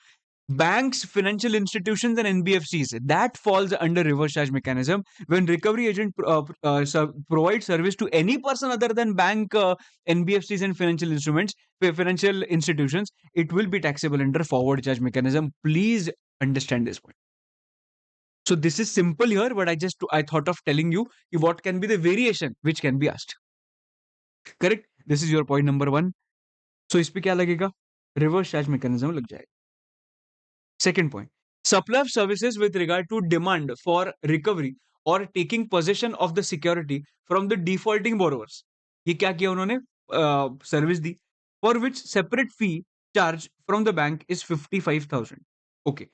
banks, financial institutions, and NBFCs. That falls under reverse charge mechanism. When recovery agent provides service to any person other than bank, NBFCs, and financial institutions, it will be taxable under forward charge mechanism. Please understand this point. So this is simple here, but I thought of telling you what can be the variation which can be asked. Correct? This is your point number 1. So इस पे क्या लगेगा? Reverse charge mechanism लग जाएगा. Second point, supply of services with regard to demand for recovery or taking possession of the security from the defaulting borrowers. ये क्या किया उन्होंने? Service the, for which separate fee charge from the bank is 55,000. Okay.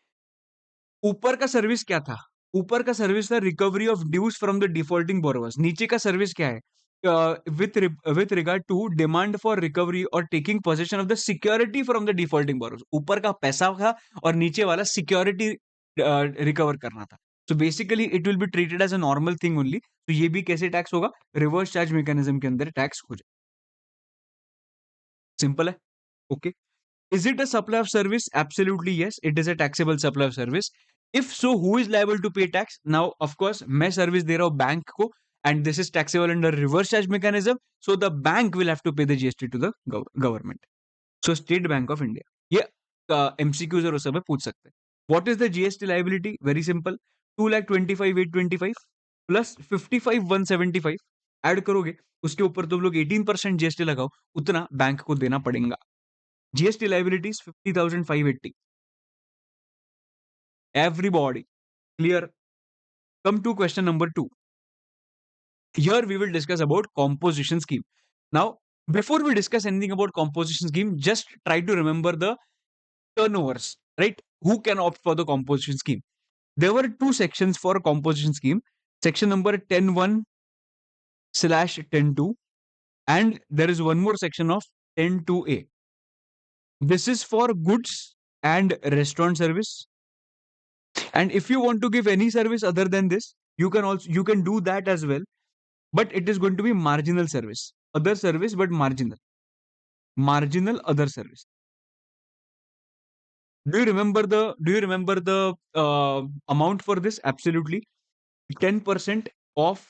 ऊपर का सर्विस क्या था? ऊपर का सर्विस था recovery of dues from the defaulting borrowers. नीचे का सर्विस क्या है? With regard to demand for recovery और taking possession of the security from the defaulting borrowers. ऊपर का पैसा था और नीचे वाला सिक्योरिटी रिकवर करना था। So basically it will be treated as a normal thing only. तो ये भी कैसे टैक्स होगा? रिवर्स चार्ज मैकेनिज्म के अंदर टैक्स हो जाए। सिंपल है, okay. Is it a supply of service? Absolutely yes, it is a taxable supply of service. If so, who is liable to pay tax? Now, of course, मैं सर्विस दे रहा हूँ बैंक को, and this is taxable under reverse charge mechanism. So the bank will have to pay the GST to the government. So State Bank of India. ये MCQs और सब में पूछ सकते हैं. What is the GST liability? Very simple. 2,25,825 plus 55,175 add करोगे, उसके ऊपर तुम लोग 18% GST लगाओ, उतना बैंक को देना पड़ेगा. GST liabilities 50,580. Everybody clear? Come to question number 2. Here we will discuss about composition scheme. Now, before we discuss anything about composition scheme, just try to remember the turnovers, right? Who can opt for the composition scheme? There were 2 sections for composition scheme. Section number 10.1/10.2, and there is one more section of 10.2a. This is for goods and restaurant service. And if you want to give any service other than this, you can do that as well, but it is going to be marginal service. other service, but marginal other service. Do you remember the amount for this? Absolutely. 10% of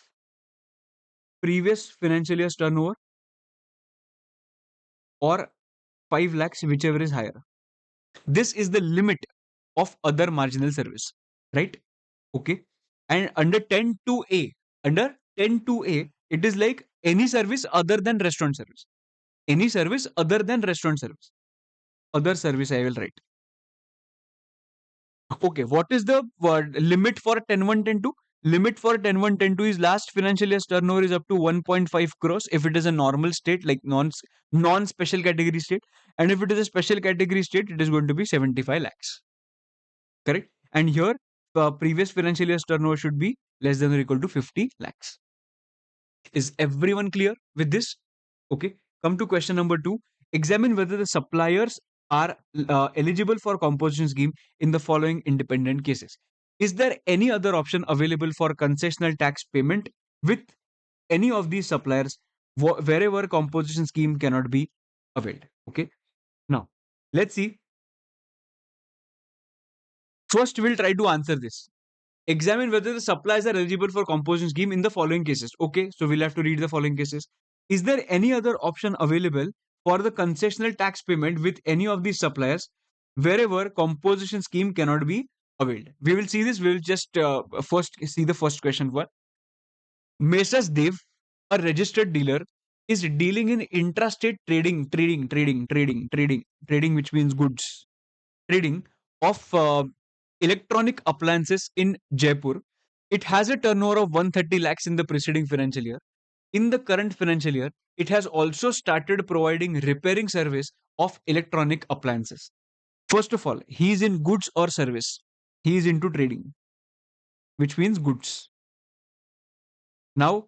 previous financial year's turnover, or 5 lakhs, whichever is higher. This is the limit of other marginal service, right? Okay. And under 10 to A, it is like any service other than restaurant service. Any service other than restaurant service. Other service I will write. Okay, what is the limit for 10.1.10.2? Limit for 10.1.10.2 is last financial year's turnover is up to 1.5 crores if it is a normal state, like non special category state, and if it is a special category state, it is going to be 75 lakhs. Correct? And here, previous financial year's turnover should be less than or equal to 50 lakhs. Is everyone clear with this? Okay. Come to question number 2. Examine whether the suppliers are eligible for composition scheme in the following independent cases. Is there any other option available for concessional tax payment with any of these suppliers wherever composition scheme cannot be availed? Okay. Now, let's see. First, we'll try to answer this. Examine whether the suppliers are eligible for composition scheme in the following cases. Okay, so we'll have to read the following cases. Is there any other option available for the concessional tax payment with any of these suppliers wherever composition scheme cannot be availed? We will see this. We will just first see the first question. What? Mesas Dev, a registered dealer, is dealing in intrastate trading, which means goods trading of electronic appliances in Jaipur. It has a turnover of 130 lakhs in the preceding financial year. In the current financial year, it has also started providing repairing service of electronic appliances. First of all, he is in goods or service. He is into trading, which means goods. Now,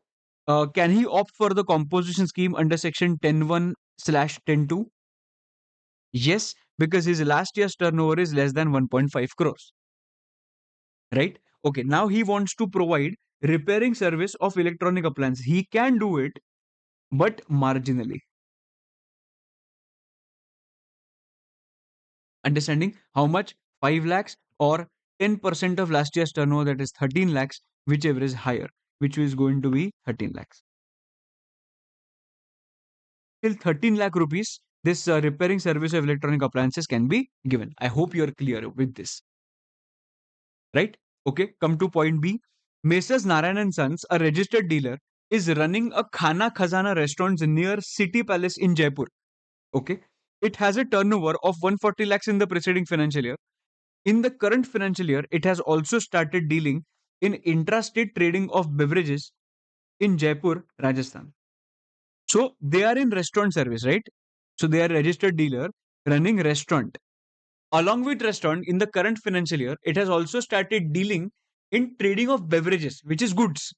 can he opt for the composition scheme under section 10.1/10.2? Yes, because his last year's turnover is less than 1.5 crores. Right? Okay, now he wants to provide repairing service of electronic appliance. He can do it, but marginally. Understanding how much? 5 lakhs or 10% of last year's turnover, that is 13 lakhs, whichever is higher, which is going to be 13 lakhs. Till 13 lakh rupees, this repairing service of electronic appliances can be given. I hope you are clear with this. Right? Okay, come to point B. Messrs. Narayan and Sons, a registered dealer, is running a Khana Khazana restaurant near City Palace in Jaipur. Okay, it has a turnover of 140 lakhs in the preceding financial year. In the current financial year, it has also started dealing in intrastate trading of beverages in Jaipur, Rajasthan. So they are in restaurant service, right? So they are registered dealer running restaurant. Along with restaurant, in the current financial year, it has also started dealing in trading of beverages, which is goods.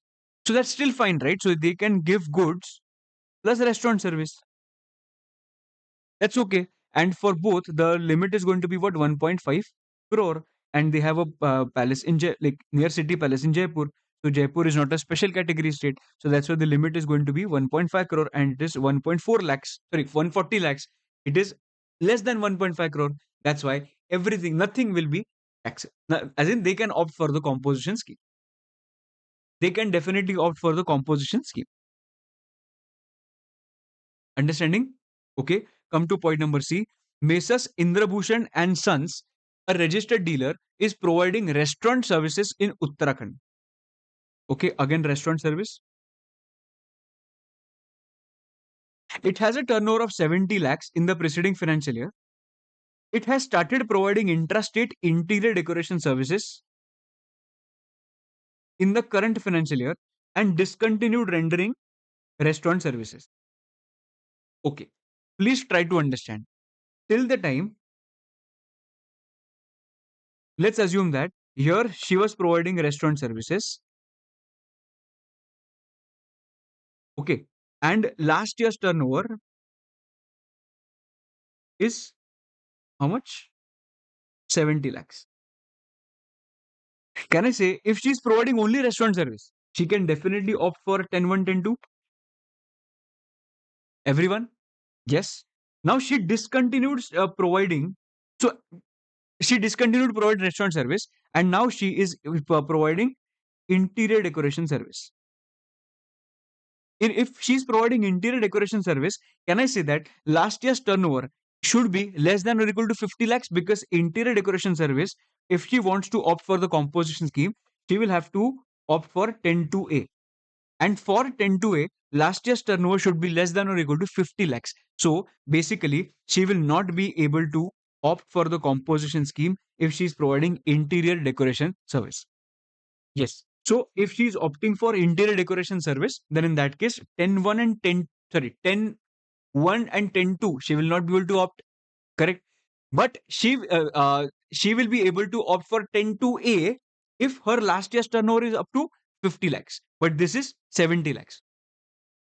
So that's still fine, right? So they can give goods plus restaurant service. That's okay. And for both, the limit is going to be what? 1.5 crore. And they have a palace in like near City Palace in Jaipur. So Jaipur is not a special category state. So that's why the limit is going to be 1.5 crore, and it is 1.4 lakhs. Sorry, 140 lakhs. It is less than 1.5 crore. That's why nothing will be taxed. As in, they can opt for the composition scheme. They can definitely opt for the composition scheme. Understanding? Okay. Come to point number C. Mesas Indrabhushan and Sons, a registered dealer, is providing restaurant services in Uttarakhand. Okay. Again, restaurant service. It has a turnover of 70 lakhs in the preceding financial year. It has started providing intrastate interior decoration services in the current financial year and discontinued rendering restaurant services. Okay. Please try to understand. Till the time, let's assume that here she was providing restaurant services. Okay. And last year's turnover is how much? 70 lakhs. Can I say if she's providing only restaurant service, she can definitely opt for 10.1.10.2? Everyone? Yes. Now she discontinued providing. So she discontinued provide restaurant service, and now she is providing interior decoration service. If she's providing interior decoration service, can I say that last year's turnover should be less than or equal to 50 lakhs? Because interior decoration service, if she wants to opt for the composition scheme, she will have to opt for 10-2A. And for 10-2A, last year's turnover should be less than or equal to 50 lakhs. So basically, she will not be able to opt for the composition scheme if she's providing interior decoration service. Yes. So if she's opting for interior decoration service, then in that case, 10-1 and 10, sorry, 10-1 and 10-2, she will not be able to opt, correct? But she will be able to opt for 10-2A if her last year's turnover is up to 50 lakhs. But this is 70 lakhs.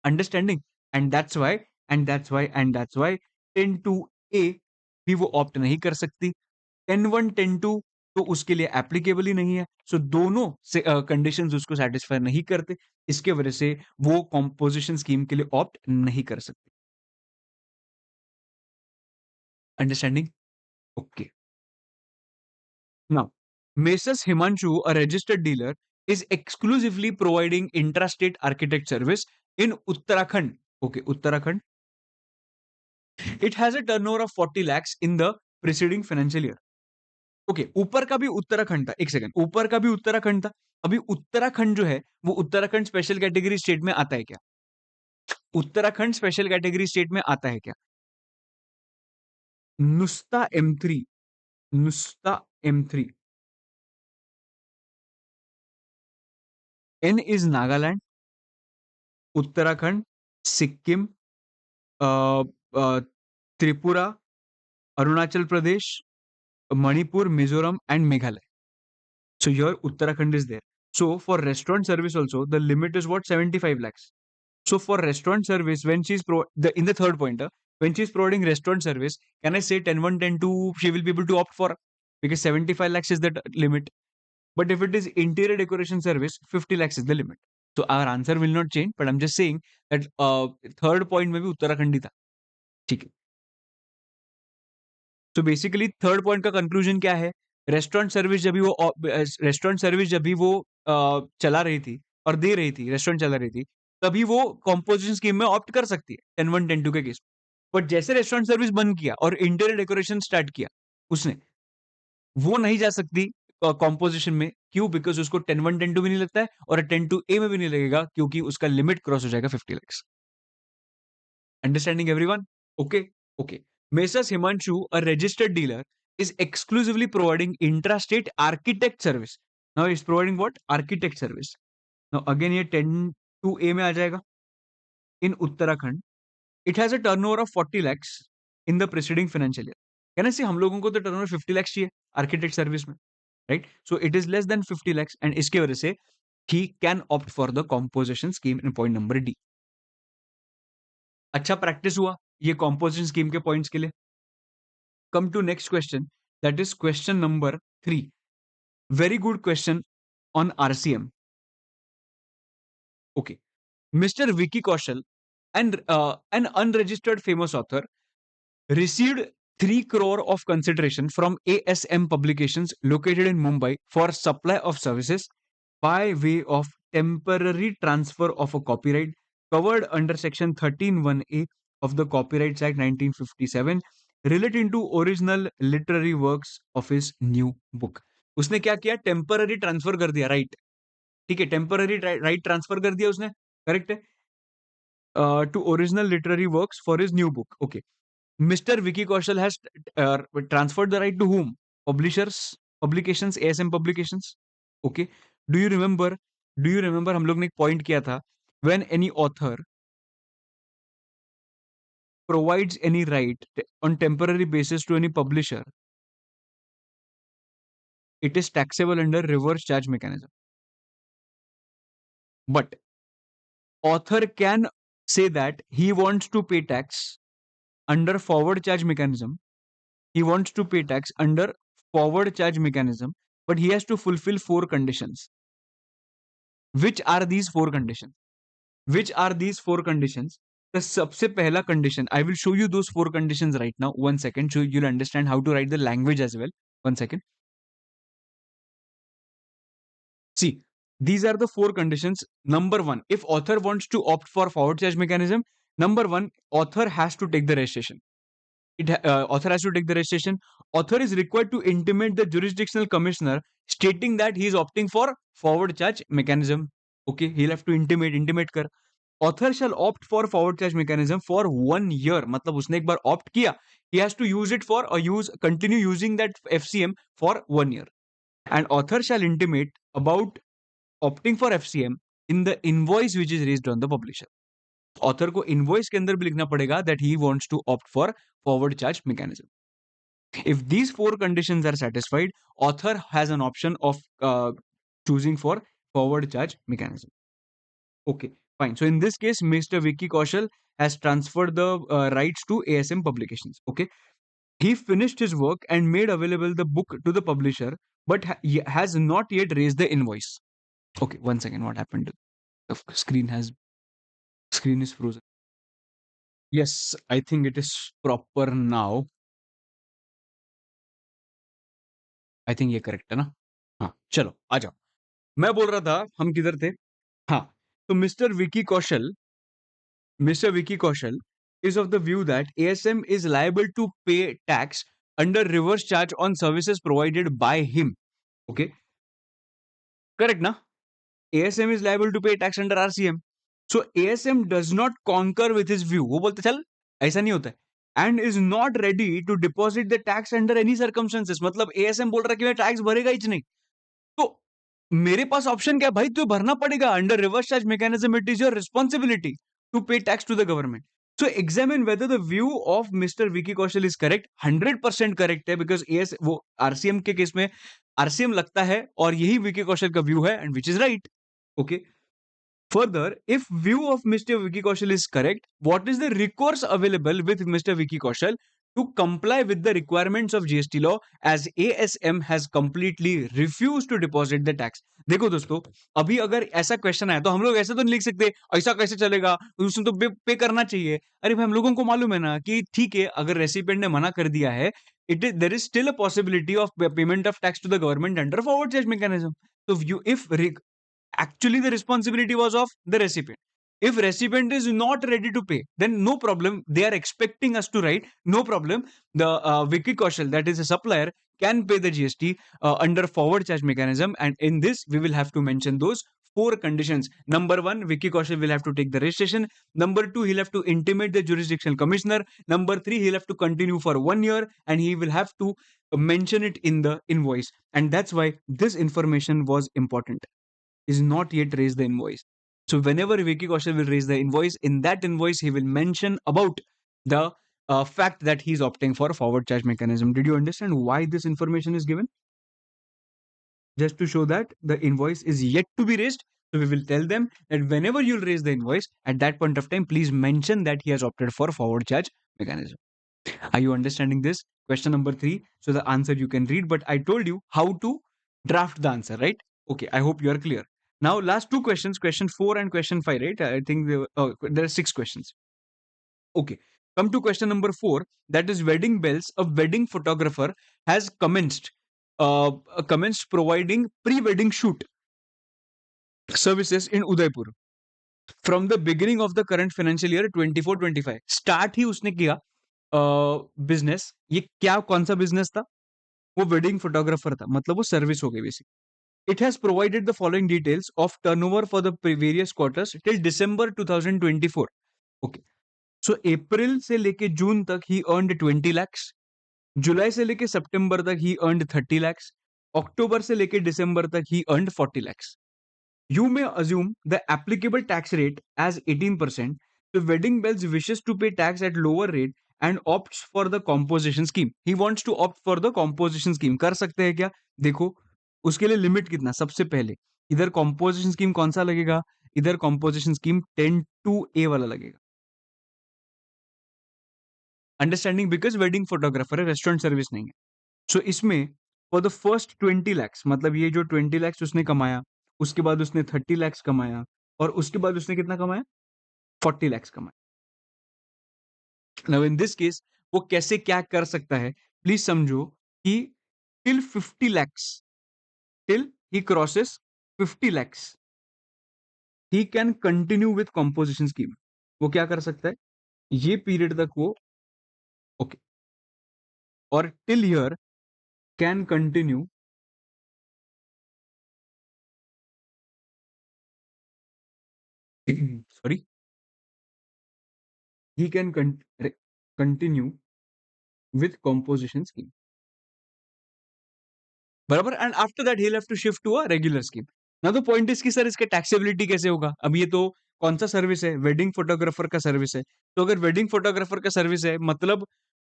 Understanding? And that's why, and that's why, and that's why 10-2A भी वो ऑप्ट नहीं कर सकती. 10-1 10-2 तो उसके लिए एप्लीकेबल ही नहीं है. सो दोनों से कंडीशंस उसको सेटिस्फाई नहीं करते. इसके वजह से वो कॉम्पोजिशन स्कीम के लिए ऑप्ट नहीं कर सकती. Understanding? Okay. Now Mesas Himanshu, a registered dealer, is exclusively providing intrastate architect service in Uttarakhand. Okay, Uttarakhand. It has a turnover of 40 lakhs in the preceding financial year. Okay, ऊपर का भी उत्तराखंड था. एक सेकंड, ऊपर का भी उत्तराखंड था. अभी उत्तराखंड जो है वो उत्तराखंड स्पेशल कैटेगरी स्टेट में आता है क्या? उत्तराखंड स्पेशल कैटेगरी स्टेट में आता है क्या? नुस्ता M3, नुस्ता M3. N is Nagaland, Uttarakhand, Sikkim, Tripura, Arunachal Pradesh, Manipur, Mizoram, and Meghalaya. So here Uttarakhand is there. So for restaurant service also, the limit is what? 75 lakhs. So for restaurant service, when she's in the third pointer, when she's providing restaurant service, can I say 10-1, 10-2, she will be able to opt for? Because 75 lakhs is the limit. But if it is interior decoration service, 50 lakhs is the limit. So our answer will not change, but I'm just saying that third point में भी उत्तराखंड ही था. ठीक है. तो बेसिकली थर्ड पॉइंट का कंक्लूजन क्या है? रेस्टोरेंट सर्विस जब भी वो चला रही थी और दे रही थी, रेस्टोरेंट चला रही थी, तभी वो कॉम्पोजिशन स्कीम में ऑप्ट कर सकती है 10-1 10-2 के केस. बट जैसे रेस्टोरेंट सर्विस बंद किया और इंटीरियर डेकोरेशन स्टार्ट किया उसने, वो नहीं जा सकती कॉम्पोजिशन में. क्यों? बिकॉज उसको 10-1 10-2 भी नहीं लगता है और 10-2A में भी नहीं लगेगा, क्योंकि उसका लिमिट क्रॉस हो जाएगा 50 lakhs. Understanding everyone? Okay. Okay. Mesas Himanshu, a registered dealer, is exclusively providing intrastate architect service. Now it's providing what? Architect service. Now again ये 10-2A में आ जाएगा. In Uttarakhand, it has a turnover of 40 lakhs in the preceding financial year. Can I say हम लोगों को तो turnover 50 lakhs चाहिए architect service में, right? So it is less than 50 lakhs and इसके वजह से he can opt for the composition scheme in point number D. अच्छा प्रैक्टिस हुआ ये कॉम्पोजिशन स्कीम के पॉइंट्स के लिए. Come to next question, that is question number 3. Very good question on RCM. Okay. Mr Vicky Kaushal and an unregistered famous author received 3 crore of consideration from ASM Publications located in Mumbai for supply of services by way of temporary transfer of a copyright covered under section 13(1)(a) of the Copyrights Act 1957 relating to original literary works of his new book. उसने क्या किया? टेम्पररी ट्रांसफर कर दिया, राइट? ठीक है, टेम्पररी राइट ट्रांसफर कर दिया उसने, करेक्ट है, to original literary works for his new book. Okay. Mr. Vicky Kaushal has transferred the right to whom? Publishers, publications, ASM Publications. Okay. Do you remember हम लोग ने एक पॉइंट किया था, when any author provides any right on temporary basis to any publisher, it is taxable under reverse charge mechanism. But author can say that he wants to pay tax under forward charge mechanism. He wants to pay tax under forward charge mechanism, but he has to fulfill 4 conditions. Which are these 4 conditions? Which are these 4 conditions? the सबसे पहला condition, I will show you those four conditions right now. 1 second, so you'll understand how to write the language as well. 1 second. See, these are the four conditions. Number one, if author wants to opt for forward charge mechanism, number one, author has to take the registration. Author has to take the registration. Author is required to intimate the jurisdictional commissioner stating that he is opting for forward charge mechanism. Okay, he'll have to intimate कर. Author shall opt for forward charge mechanism for 1 year. मतलब उसने एक बार opt किया, he has to use it for continue using that FCM for 1 year. And author shall intimate about opting for FCM in the invoice which is raised on the publisher. Author को invoice के अंदर भी लिखना पड़ेगा that he wants to opt for forward charge mechanism. If these four conditions are satisfied, author has an option of choosing for forward charge mechanism. Okay, fine. So in this case, Mr. Vicky Kaushal has transferred the rights to ASM Publications. Okay, he finished his work and made available the book to the publisher, but has not yet raised the invoice. Okay, 1 second. What happened? The screen is frozen. Yes, I think it is proper now. I think ये करेक्ट है ना? हाँ, चलो आ जाओ. मैं बोल रहा था हम किधर थे? हाँ, तो Mr. Vicky Kaushal is of the view that ASM is liable to pay tax under reverse charge on services provided by him. Okay, correct na? ASM is liable to pay tax under RCM. So ASM does not concur with his view. वो बोलते चल ऐसा नहीं होता है. And is not ready to deposit the tax under any circumstances. मतलब ASM बोल रहा है कि मैं टैक्स भरेगा ही नहीं. तो मेरे पास ऑप्शन क्या भाई, तो भरना पड़ेगा. Under reverse charge mechanism it is your responsibility to pay tax to the government. So examine whether the view of Mr Vicky Kaushal is correct. 100% correct है, बिकॉज एस वो आरसीएम के केस में आरसीएम लगता है और यही विकी कौशल का व्यू है, and which is right. Okay, further, if view of Mr. Vicky Kaushal is correct, what is the recourse available with Mr. Vicky Kaushal to comply with the requirements of GST law, as ASM has completely refused to deposit the tax? देखो दोस्तों, अभी अगर ऐसा क्वेश्चन आया तो हम लोग ऐसे तो नहीं लिख सकते ऐसा कैसे चलेगा, उसने तो पे करना चाहिए. अरे भाई, हम लोगों को मालूम है ना कि ठीक है, अगर रेसिपेंट ने मना कर दिया है, there is still a possibility of payment of tax to the government under forward charge mechanism. So if actually the responsibility was of the recipient. If recipient is not ready to pay, then no problem. They are expecting us to write, no problem. The Vicky Kaushal, that is a supplier, can pay the GST under forward charge mechanism. And in this, we will have to mention those four conditions. Number one, Vicky Kaushal will have to take the registration. Number two, he'll have to intimate the jurisdictional commissioner. Number three, he'll have to continue for 1 year, and he will have to mention it in the invoice. And that's why this information was important. Is not yet raised the invoice. So whenever Vicky Kaushal will raise the invoice, in that invoice he will mention about the fact that he's opting for a forward charge mechanism. Did you understand why this information is given? Just to show that the invoice is yet to be raised. So we will tell them that whenever you'll raise the invoice, at that point of time, please mention that he has opted for forward charge mechanism. Are you understanding this? Question number 3. So the answer you can read, but I told you how to draft the answer, right? Okay, I hope you are clear. Now, last two questions, question 4 and question 5, right? I think there are 6 questions. Okay, come to question number 4. That is wedding bells. A wedding photographer has commenced providing pre-wedding shoot services in Udaipur from the beginning of the current financial year 24-25. Start ही उसने किया बिजनेस. ये क्या, कौन सा बिजनेस था? वो वेडिंग फोटोग्राफर था, मतलब वो सर्विस हो गई basic. It has provided the following details of turnover for the various quarters till December 2024. Okay. So April से लेके जून तक he earned 20 lakhs. जुलाई से लेके सितंबर तक he earned 30 lakhs. अक्टूबर से लेके दिसंबर तक he earned 40 lakhs. You may assume the applicable tax rate as 18%. The wedding bells wishes to pay tax at lower rate and opts for the composition scheme. He wants to opt for the composition scheme. कर सकते हैं क्या? देखो उसके लिए लिमिट कितना. सबसे पहले इधर कॉम्पोजिशन स्कीम कौन सा लगेगा, इधर कॉम्पोजिशन स्कीम 10(2)(a) वाला लगेगा. अंडरस्टैंडिंग, बिकॉज वेडिंग फोटोग्राफर है, रेस्टोरेंट सर्विस नहीं है. सो इसमें फॉर द फर्स्ट 20 lakhs, मतलब ये जो 20 lakhs उसने कमाया, उसके बाद उसने 30 lakhs कमाया, और उसके बाद उसने कितना कमाया, 40 lakhs कमाया. नाउ इन दिस केस वो कैसे क्या कर सकता है, प्लीज समझो कि till 50 lakhs, till he crosses 50 lakhs, he can continue with composition scheme. वो क्या कर सकता है, ये पीरियड तक वो, ओके, और till year can continue, sorry, he can continue with composition scheme, बराबर, and after that he'll have to shift to a regular scheme। ना तो पॉइंट इसकी सर इसका टैक्सेबिलिटी कैसे होगा, अब ये तो कौन सा सर्विस है, वेडिंग फोटोग्राफर का सर्विस है, तो अगर वेडिंग फोटोग्राफर का सर्विस है मतलब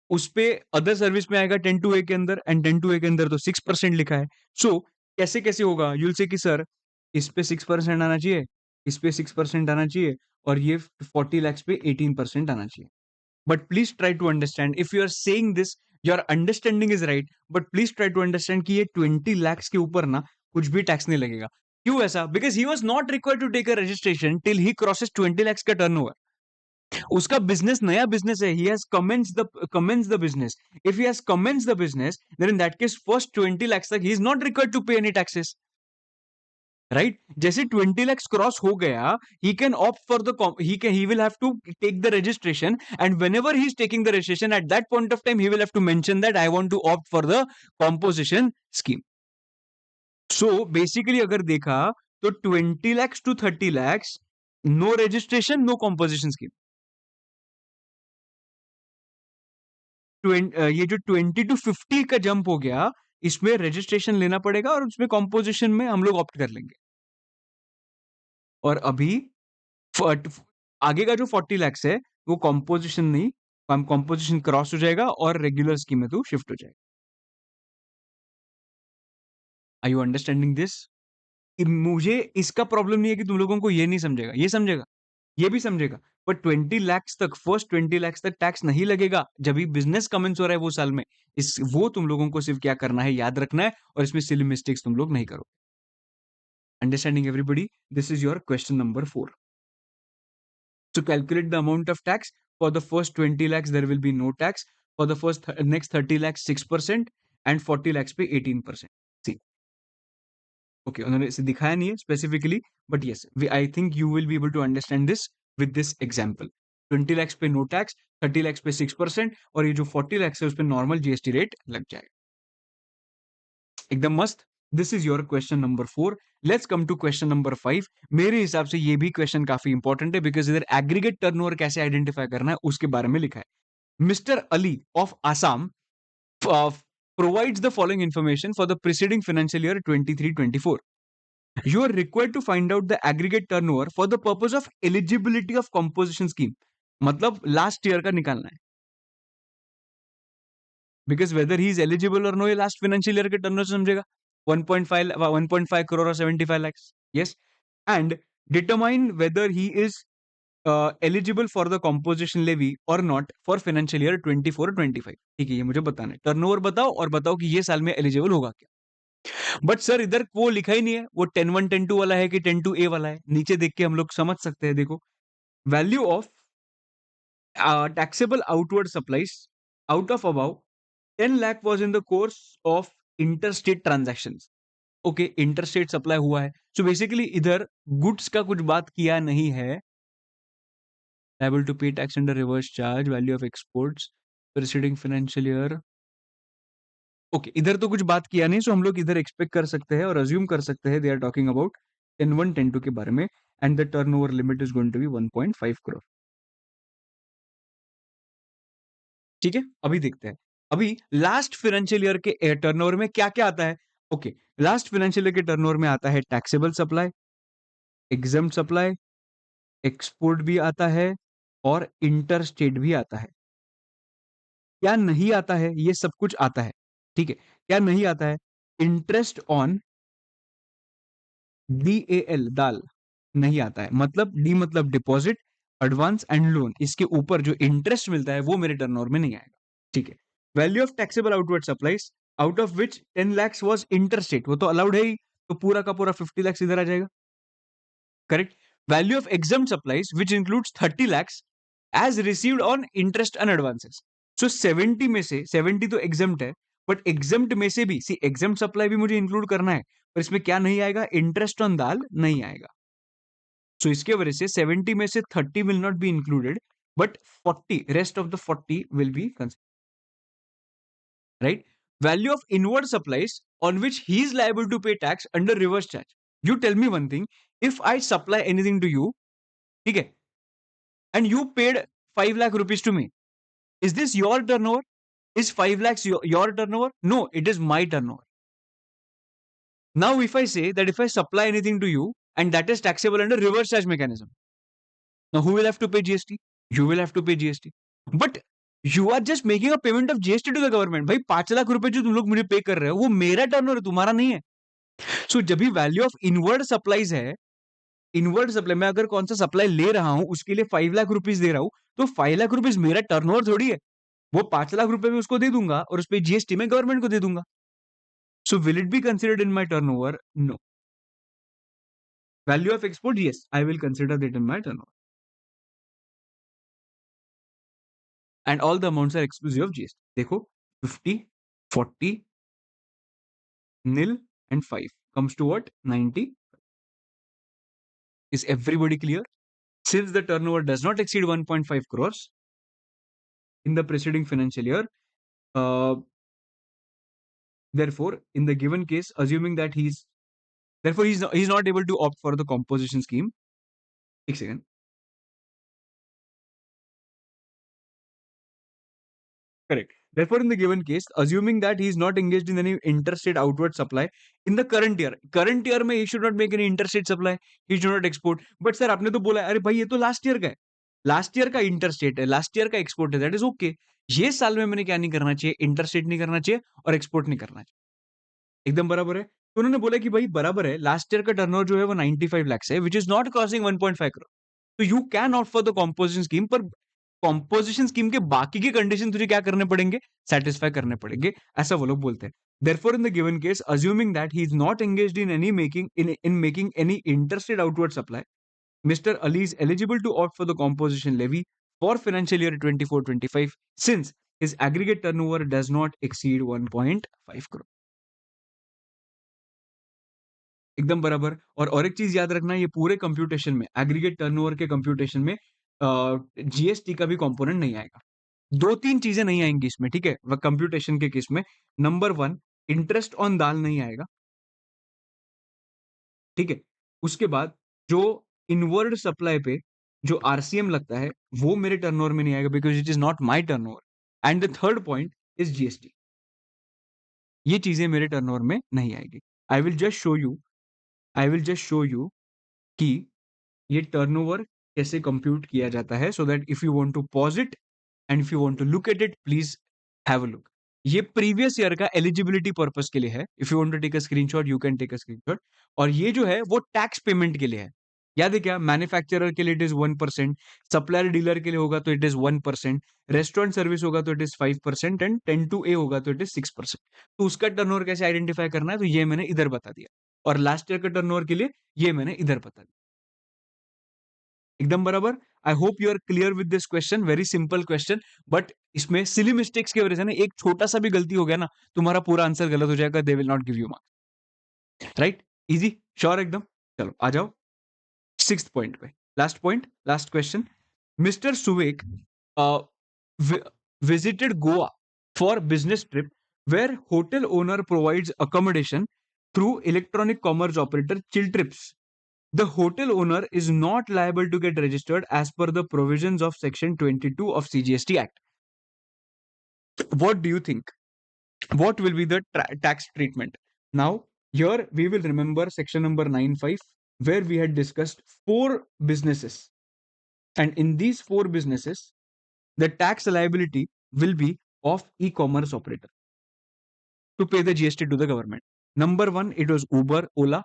उस पे अदर सर्विस में आएगा 10 to A के अंदर, एंड 10 to A के अंदर तो 6% लिखा है। सो कैसे कैसे होगा, यूल से कि सर इस पे 6% आना चाहिए, इस पे 6% आना चाहिए, और ये 40 lakhs पे 18% आना चाहिए। But please try to understand, if you are saying this, your understanding is right, but please try to understand कि ये 20 lakhs के ऊपर ना कुछ भी टैक्स नहीं लगेगा। क्यों ऐसा? Because he was not required to take a registration till he crosses 20 lakhs का turnover। उसका बिजनेस नया बिजनेस है, he has commenced the business। If he has commenced the business, then in that case first 20 lakhs तक he is not required to pay any taxes। Right, जैसे 20 lakhs क्रॉस हो गया, he can opt for the he will have to take the registration, and whenever he is taking the registration, at that point of time he will have to mention that I want to opt for the composition scheme। so basically अगर देखा तो 20 lakhs to 30 lakhs, no registration no composition scheme. ये जो 20 to 50 का जंप हो गया, इसमें रजिस्ट्रेशन लेना पड़ेगा और उसमें कॉम्पोजिशन में हम लोग ऑप्ट कर लेंगे। और अभी फट आगे का जो 40 lakhs है वो कॉम्पोजिशन नहीं, कॉम्पोजिशन क्रॉस हो जाएगा और रेगुलर स्कीम में तो शिफ्ट हो जाएगा। Are you understanding this? मुझे इसका प्रॉब्लम नहीं है कि तुम लोगों को ये नहीं समझेगा, ये समझेगा, ये भी समझेगा, पर 20 lakhs तक, फर्स्ट 20 lakhs तक टैक्स नहीं लगेगा जब भी बिजनेस कमेंस हो रहा है वो साल में। इस वो तुम लोगों को सिर्फ क्या करना है, याद रखना है, और इसमें सिली मिस्टेक्स तुम लोग नहीं करो। Understanding everybody? This is your question number 4। To calculate the amount of tax, for the first 20 lakhs there will be no tax, for the next 30 lakhs 6%, and 40 lakhs पे 18%। see, okay, उन्होंने इसे दिखाया नहीं है specifically, but yes I think you will be able to understand this with this example. 20 lakhs पे नो टैक्स, 30 lakhs पे 6%, और ये जो 40 lakhs है उस पे नॉर्मल जीएसटी रेट लग जाएगा। एकदम मस्त। This is your question number 4। Let's come to question number 5। मेरे हिसाब से ये भी क्वेश्चन काफी इंपॉर्टेंट है, बिकॉज इधर एग्रीगेट टर्नओवर कैसे आइडेंटिफाई करना है उसके बारे में लिखा है। Mister Ali of Assam provides the following information for the preceding financial year 23-24। You are required to find out the aggregate turnover for the purpose of eligibility of composition scheme। मतलब लास्ट ईयर का निकालना है, because weather he is eligible और नो, ये लास्ट फाइनेंशियल ईयर के टर्नओवर से समझेगा। 1.5 crore और 75 lakhs, yes, and determine whether he is eligible for the composition levy or not for financial year 24-25। ठीक है, ये मुझे बताना है, टर्नओवर बताओ और बताओ कि ये साल में एलिजिबल होगा क्या। बट सर इधर वो लिखा ही नहीं है, वो 10-1 10-2 वाला है कि 10-2 A वाला है, नीचे देख के हम लोग समझ सकते हैं। देखो, value of taxable outward supplies out of above 10 lakh was in the course of interstate transactions। Okay, interstate supply हुआ है, सो बेसिकली इधर गुड्स का कुछ बात किया नहीं है। liable to pay tax under reverse charge, value of exports preceding financial year। Okay, इधर तो कुछ बात किया नहीं, सो हम लोग इधर एक्सपेक्ट कर सकते हैं और अज्यूम कर सकते हैं दे आर टॉकिंग अबाउट 10-1 10-2 के बारे में, and the turnover limit is going to be 1.5 crore। ठीक है, अभी देखते हैं, अभी लास्ट फाइनेंशियल ईयर के टर्नओवर में क्या क्या आता है। ओके, लास्ट फाइनेंशियल ईयर के टर्नओवर में आता है taxable supply, exempt supply, export भी आता है, और इंटरस्टेट भी आता है। क्या नहीं आता है, ये सब कुछ आता है। ठीक है, क्या नहीं आता है, इंटरेस्ट ऑन DAL, दाल नहीं आता है, मतलब डी मतलब डिपॉजिट, एडवांस एंड लोन, इसके ऊपर जो इंटरेस्ट मिलता है वो मेरे टर्नओवर में नहीं आएगा। ठीक है, value of taxable outward supplies out of which 10 lakhs was interstate, वो तो अलाउड है ही, तो पूरा का पूरा 50 lakhs इधर आ जाएगा। Correct. Value of exempt supplies which includes 30 lakhs as received on interest and advances. So 70 में से 70 तो exempt है, बट exempt में से भी सी exempt सप्लाई भी मुझे इंक्लूड करना है, पर इसमें क्या नहीं आएगा, इंटरेस्ट ऑन दाल नहीं आएगा. सो इसके वजह से 70 में से 30 will not be included, but 40 rest of the 40 will be considered. Right? Value of inward supplies on which he is liable to pay tax under reverse charge. You tell me one thing, if I supply anything to you, okay, and you paid 5 lakh rupees to me, is this your turnover? Is 5 lakhs your turnover? No, it is my turnover. Now, if I say that if I supply anything to you and that is taxable under reverse charge mechanism, now who will have to pay GST? You will have to pay GST. But you are just making a payment of GST to the government. भाई 5 लाख रुपए जो तुम लोग मुझे पे कर रहे हो वो मेरा टर्नओवर है, तुम्हारा नहीं है. सो जब भी वैल्यू ऑफ इनवर्ड सप्लाईज है, इनवर्ड सप्लाई मैं अगर कौन सा सप्लाई ले रहा हूं उसके लिए 5 लाख रुपीज दे रहा हूं, तो 5 लाख रुपीज मेरा टर्नओवर थोड़ी है. वो 5 लाख रुपए में उसको दे दूंगा और उस पर जीएसटी में गवर्नमेंट को दे दूंगा. So will it be considered in my turnover? No. Value of export, yes, I will consider that in my turnover. And all the amounts are exclusive of GST. देखो 50, 40, nil and 5 comes to what? 90. Is everybody clear? Since the turnover does not exceed 1.5 crores in the preceding financial year, therefore, in the given case, assuming that he's not able to opt for the composition scheme. एक second. Correct. Therefore, in the given case, assuming that he is not engaged in any interstate outward supply in the current year में he should not make any interstate supply, he should not export. But sir, आपने तो बोला अरे भाई ये तो लास्ट ईयर का है, लास्ट ईयर का इंटरस्टेट है, लास्ट ईयर का एक्सपोर्ट है, दैट इज ओके. ये साल में मैंने क्या नहीं करना चाहिए, इंटरस्टेट नहीं करना चाहिए और एक्सपोर्ट नहीं करना चाहिए. एकदम बराबर है. तो उन्होंने बोला कि भाई बराबर है, लास्ट ईयर का टर्नओवर जो है वो 95 लाख है, which is not crossing 1.5 crore. तो you can opt for the composition scheme, पर कॉम्पोजिशन स्कीम के बाकी के कंडीशन तुझे क्या करने पड़ेंगे, सेटिस्फाई करने पड़ेंगे, ऐसा वो लोग बोलते हैं. Therefore, in the given case, assuming that he is not engaged in any making any interstate outward supply, Mr. Ali is eligible to opt for the composition levy for financial year 24-25 since his aggregate turnover does not exceed 1.5 crore. एकदम बराबर. और एक चीज याद रखना, ये पूरे कंप्यूटेशन में, एग्रीगेट टर्नओवर के कंप्यूटेशन में जीएसटी का भी कंपोनेंट नहीं आएगा. 2-3 चीजें नहीं आएंगी इसमें, ठीक है, वह कंप्यूटेशन के केस में. नंबर 1, इंटरेस्ट ऑन दाल नहीं आएगा, ठीक है. उसके बाद जो इनवर्ड सप्लाई पे जो आरसीएम लगता है वो मेरे टर्नओवर में नहीं आएगा, because it is not my turnover. And the third point is GST. ये चीजें मेरे टर्नओवर में नहीं आएगी. I will just show you कि ये टर्नओवर कैसे कंप्यूट किया जाता है, so that if you want to pause it and if you want to look at it, please have a look. ये प्रीवियस ईयर का एलिजिबिलिटी पर्पस के लिए है. If you want to take a screenshot, you can take a screenshot. और ये जो है वो टैक्स पेमेंट के लिए है. याद है क्या, मैन्युफैक्चरर के लिए इट इज 1%, सप्लायर डीलर के लिए होगा तो इट इज 1%, रेस्टोरेंट सर्विस होगा तो it is 5%, and 10 to A होगा तो इट इज 6%. तो उसका टर्नओवर कैसे आइडेंटिफाई करना है, तो ये मैंने इधर बता दिया. और लास्ट ईयर का टर्नओवर के लिए ये मैंने इधर बता दिया. एकदम बराबर. I hope you are clear with this question. Very simple question, but इसमें सिली मिस्टेक्स की वजह से ना एक छोटा सा भी गलती हो गया ना, तुम्हारा पूरा आंसर गलत हो जाएगा. They will not give you marks. Right? Easy, sure एकदम. चलो आ जाओ 6th पॉइंट पे. Last point, last question. Mr Suvek visited Goa for business trip where hotel owner provides accommodation through electronic commerce operator Chill Trips. The hotel owner is not liable to get registered as per the provisions of section 22 of CGST Act. What do you think? What will be the tax treatment? Now, here we will remember section number 9.5 where we had discussed 4 businesses. And in these 4 businesses, the tax liability will be of e-commerce operator to pay the GST to the government. Number 1, it was Uber, Ola.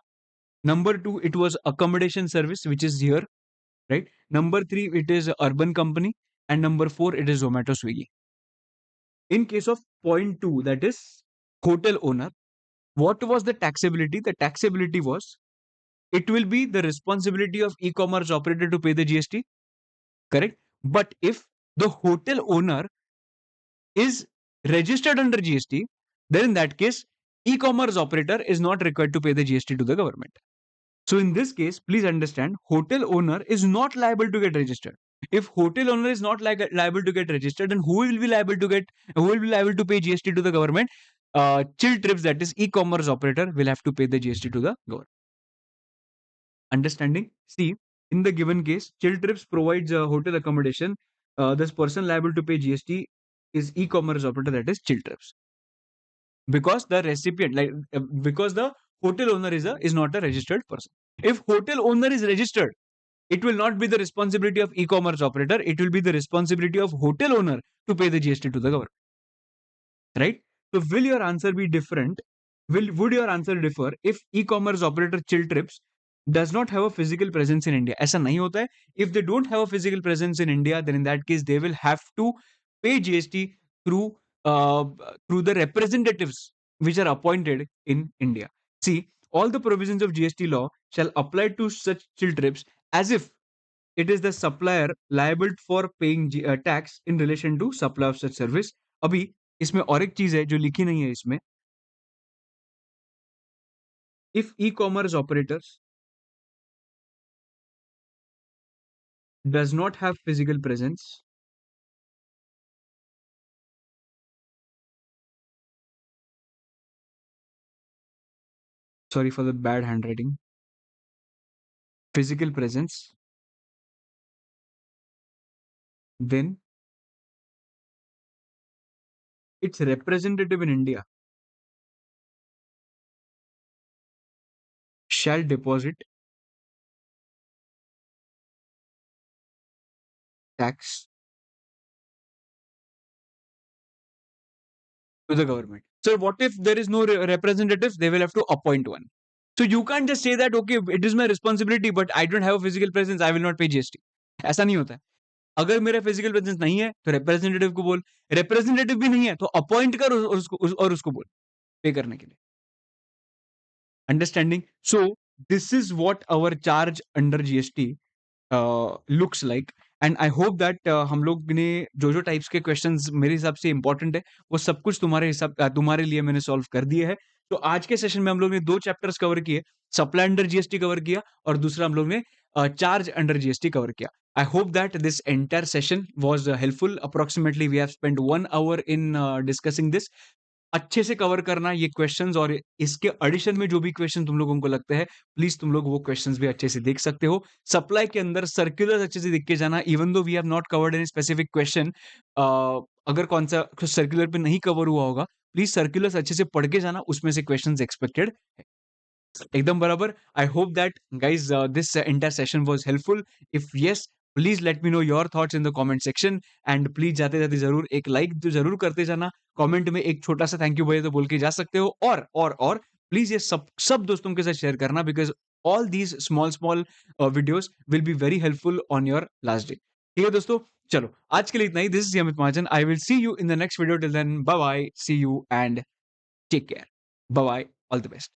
Number 2, it was accommodation service, which is here, right? Number 3, it is urban company. And number 4, it is Zomato, Swiggy. In case of point 2, that is hotel owner, what was the taxability? The taxability was, it will be the responsibility of e-commerce operator to pay the GST, correct? But if the hotel owner is registered under GST, then in that case, e-commerce operator is not required to pay the GST to the government. So in this case, please understand, hotel owner is not liable to get registered. If hotel owner is not liable to get registered, then who will be liable to pay GST to the government? Chill Trips, that is e-commerce operator, will have to pay the GST to the government. Understanding? See, in the given case, Chill Trips provides hotel accommodation. This person liable to pay GST is e-commerce operator, that is Chill Trips, because the recipient, because the hotel owner is not a registered person. If hotel owner is registered, it will not be the responsibility of e-commerce operator. It will be the responsibility of hotel owner to pay the GST to the government. Right? So will your answer be different? Would your answer differ if e-commerce operator Chill Trips does not have a physical presence in India? ऐसा नहीं होता है. If they don't have a physical presence in India, then in that case they will have to pay GST through uh, through the representatives which are appointed in India. See, all the provisions of GST law shall apply to such Chill Trips as if it is the supplier liable for paying tax in relation to supply of such service. अभी इसमें और एक चीज है जो लिखी नहीं है इसमें. If e-commerce operators does not have physical presence, sorry for the bad handwriting, physical presence, then its representative in India shall deposit tax to the government. So what if there is no representative? They will have to appoint one. So you can't just say that, okay, it is my responsibility, but I don't have a physical presence, I will not pay GST. ऐसा नहीं होता है. अगर मेरा फिजिकल प्रेजेंस नहीं है तो रिप्रेजेंटेटिव को बोल, रिप्रेजेंटेटिव भी नहीं है तो अपॉइंट कर और उसको बोल पे करने के लिए. Understanding? So this is what our charge under GST looks like. And I hope that हम लोग ने जो टाइप्स के क्वेश्चंस मेरे हिसाब से इंपॉर्टेंट है वो सब कुछ तुम्हारे लिए मैंने सॉल्व कर दिए है. तो आज के सेशन में हम लोग ने 2 चैप्टर्स कवर किए. सप्लाई अंडर जीएसटी कवर किया और दूसरा हम लोग ने चार्ज अंडर जीएसटी कवर किया. I hope that this entire session was helpful. Approximately we have spent 1 hour in discussing this. अच्छे से कवर करना ये क्वेश्चंस, और इसके एडिशन में जो भी क्वेश्चन तुम लोगों को लगते हैं प्लीज तुम लोग वो क्वेश्चंस भी अच्छे से देख सकते हो. सप्लाई के अंदर सर्कुलर अच्छे से देख के जाना. Even though we have not covered any specific question, अगर कौन सा सर्कुलर पे नहीं कवर हुआ होगा प्लीज सर्कुलर्स अच्छे से पढ़ के जाना, उसमें से क्वेश्चंस एक्सपेक्टेड है. एकदम बराबर. I hope that guys this entire session was helpful. If yes, please let me know your thoughts in the comment section. And please जाते जाते जरूर एक लाइक तो जरूर करते जाना. कमेंट में एक छोटा सा थैंक यू भैया तो बोल के जा सकते हो. और प्लीज ये सब दोस्तों के साथ शेयर करना, because all these small videos will be very helpful on your last day. ठीक है दोस्तों, चलो आज के लिए इतना ही. This is Amit Mahajan. I will see you in the next video. Till then bye bye, see you and take care. Bye bye, all the best.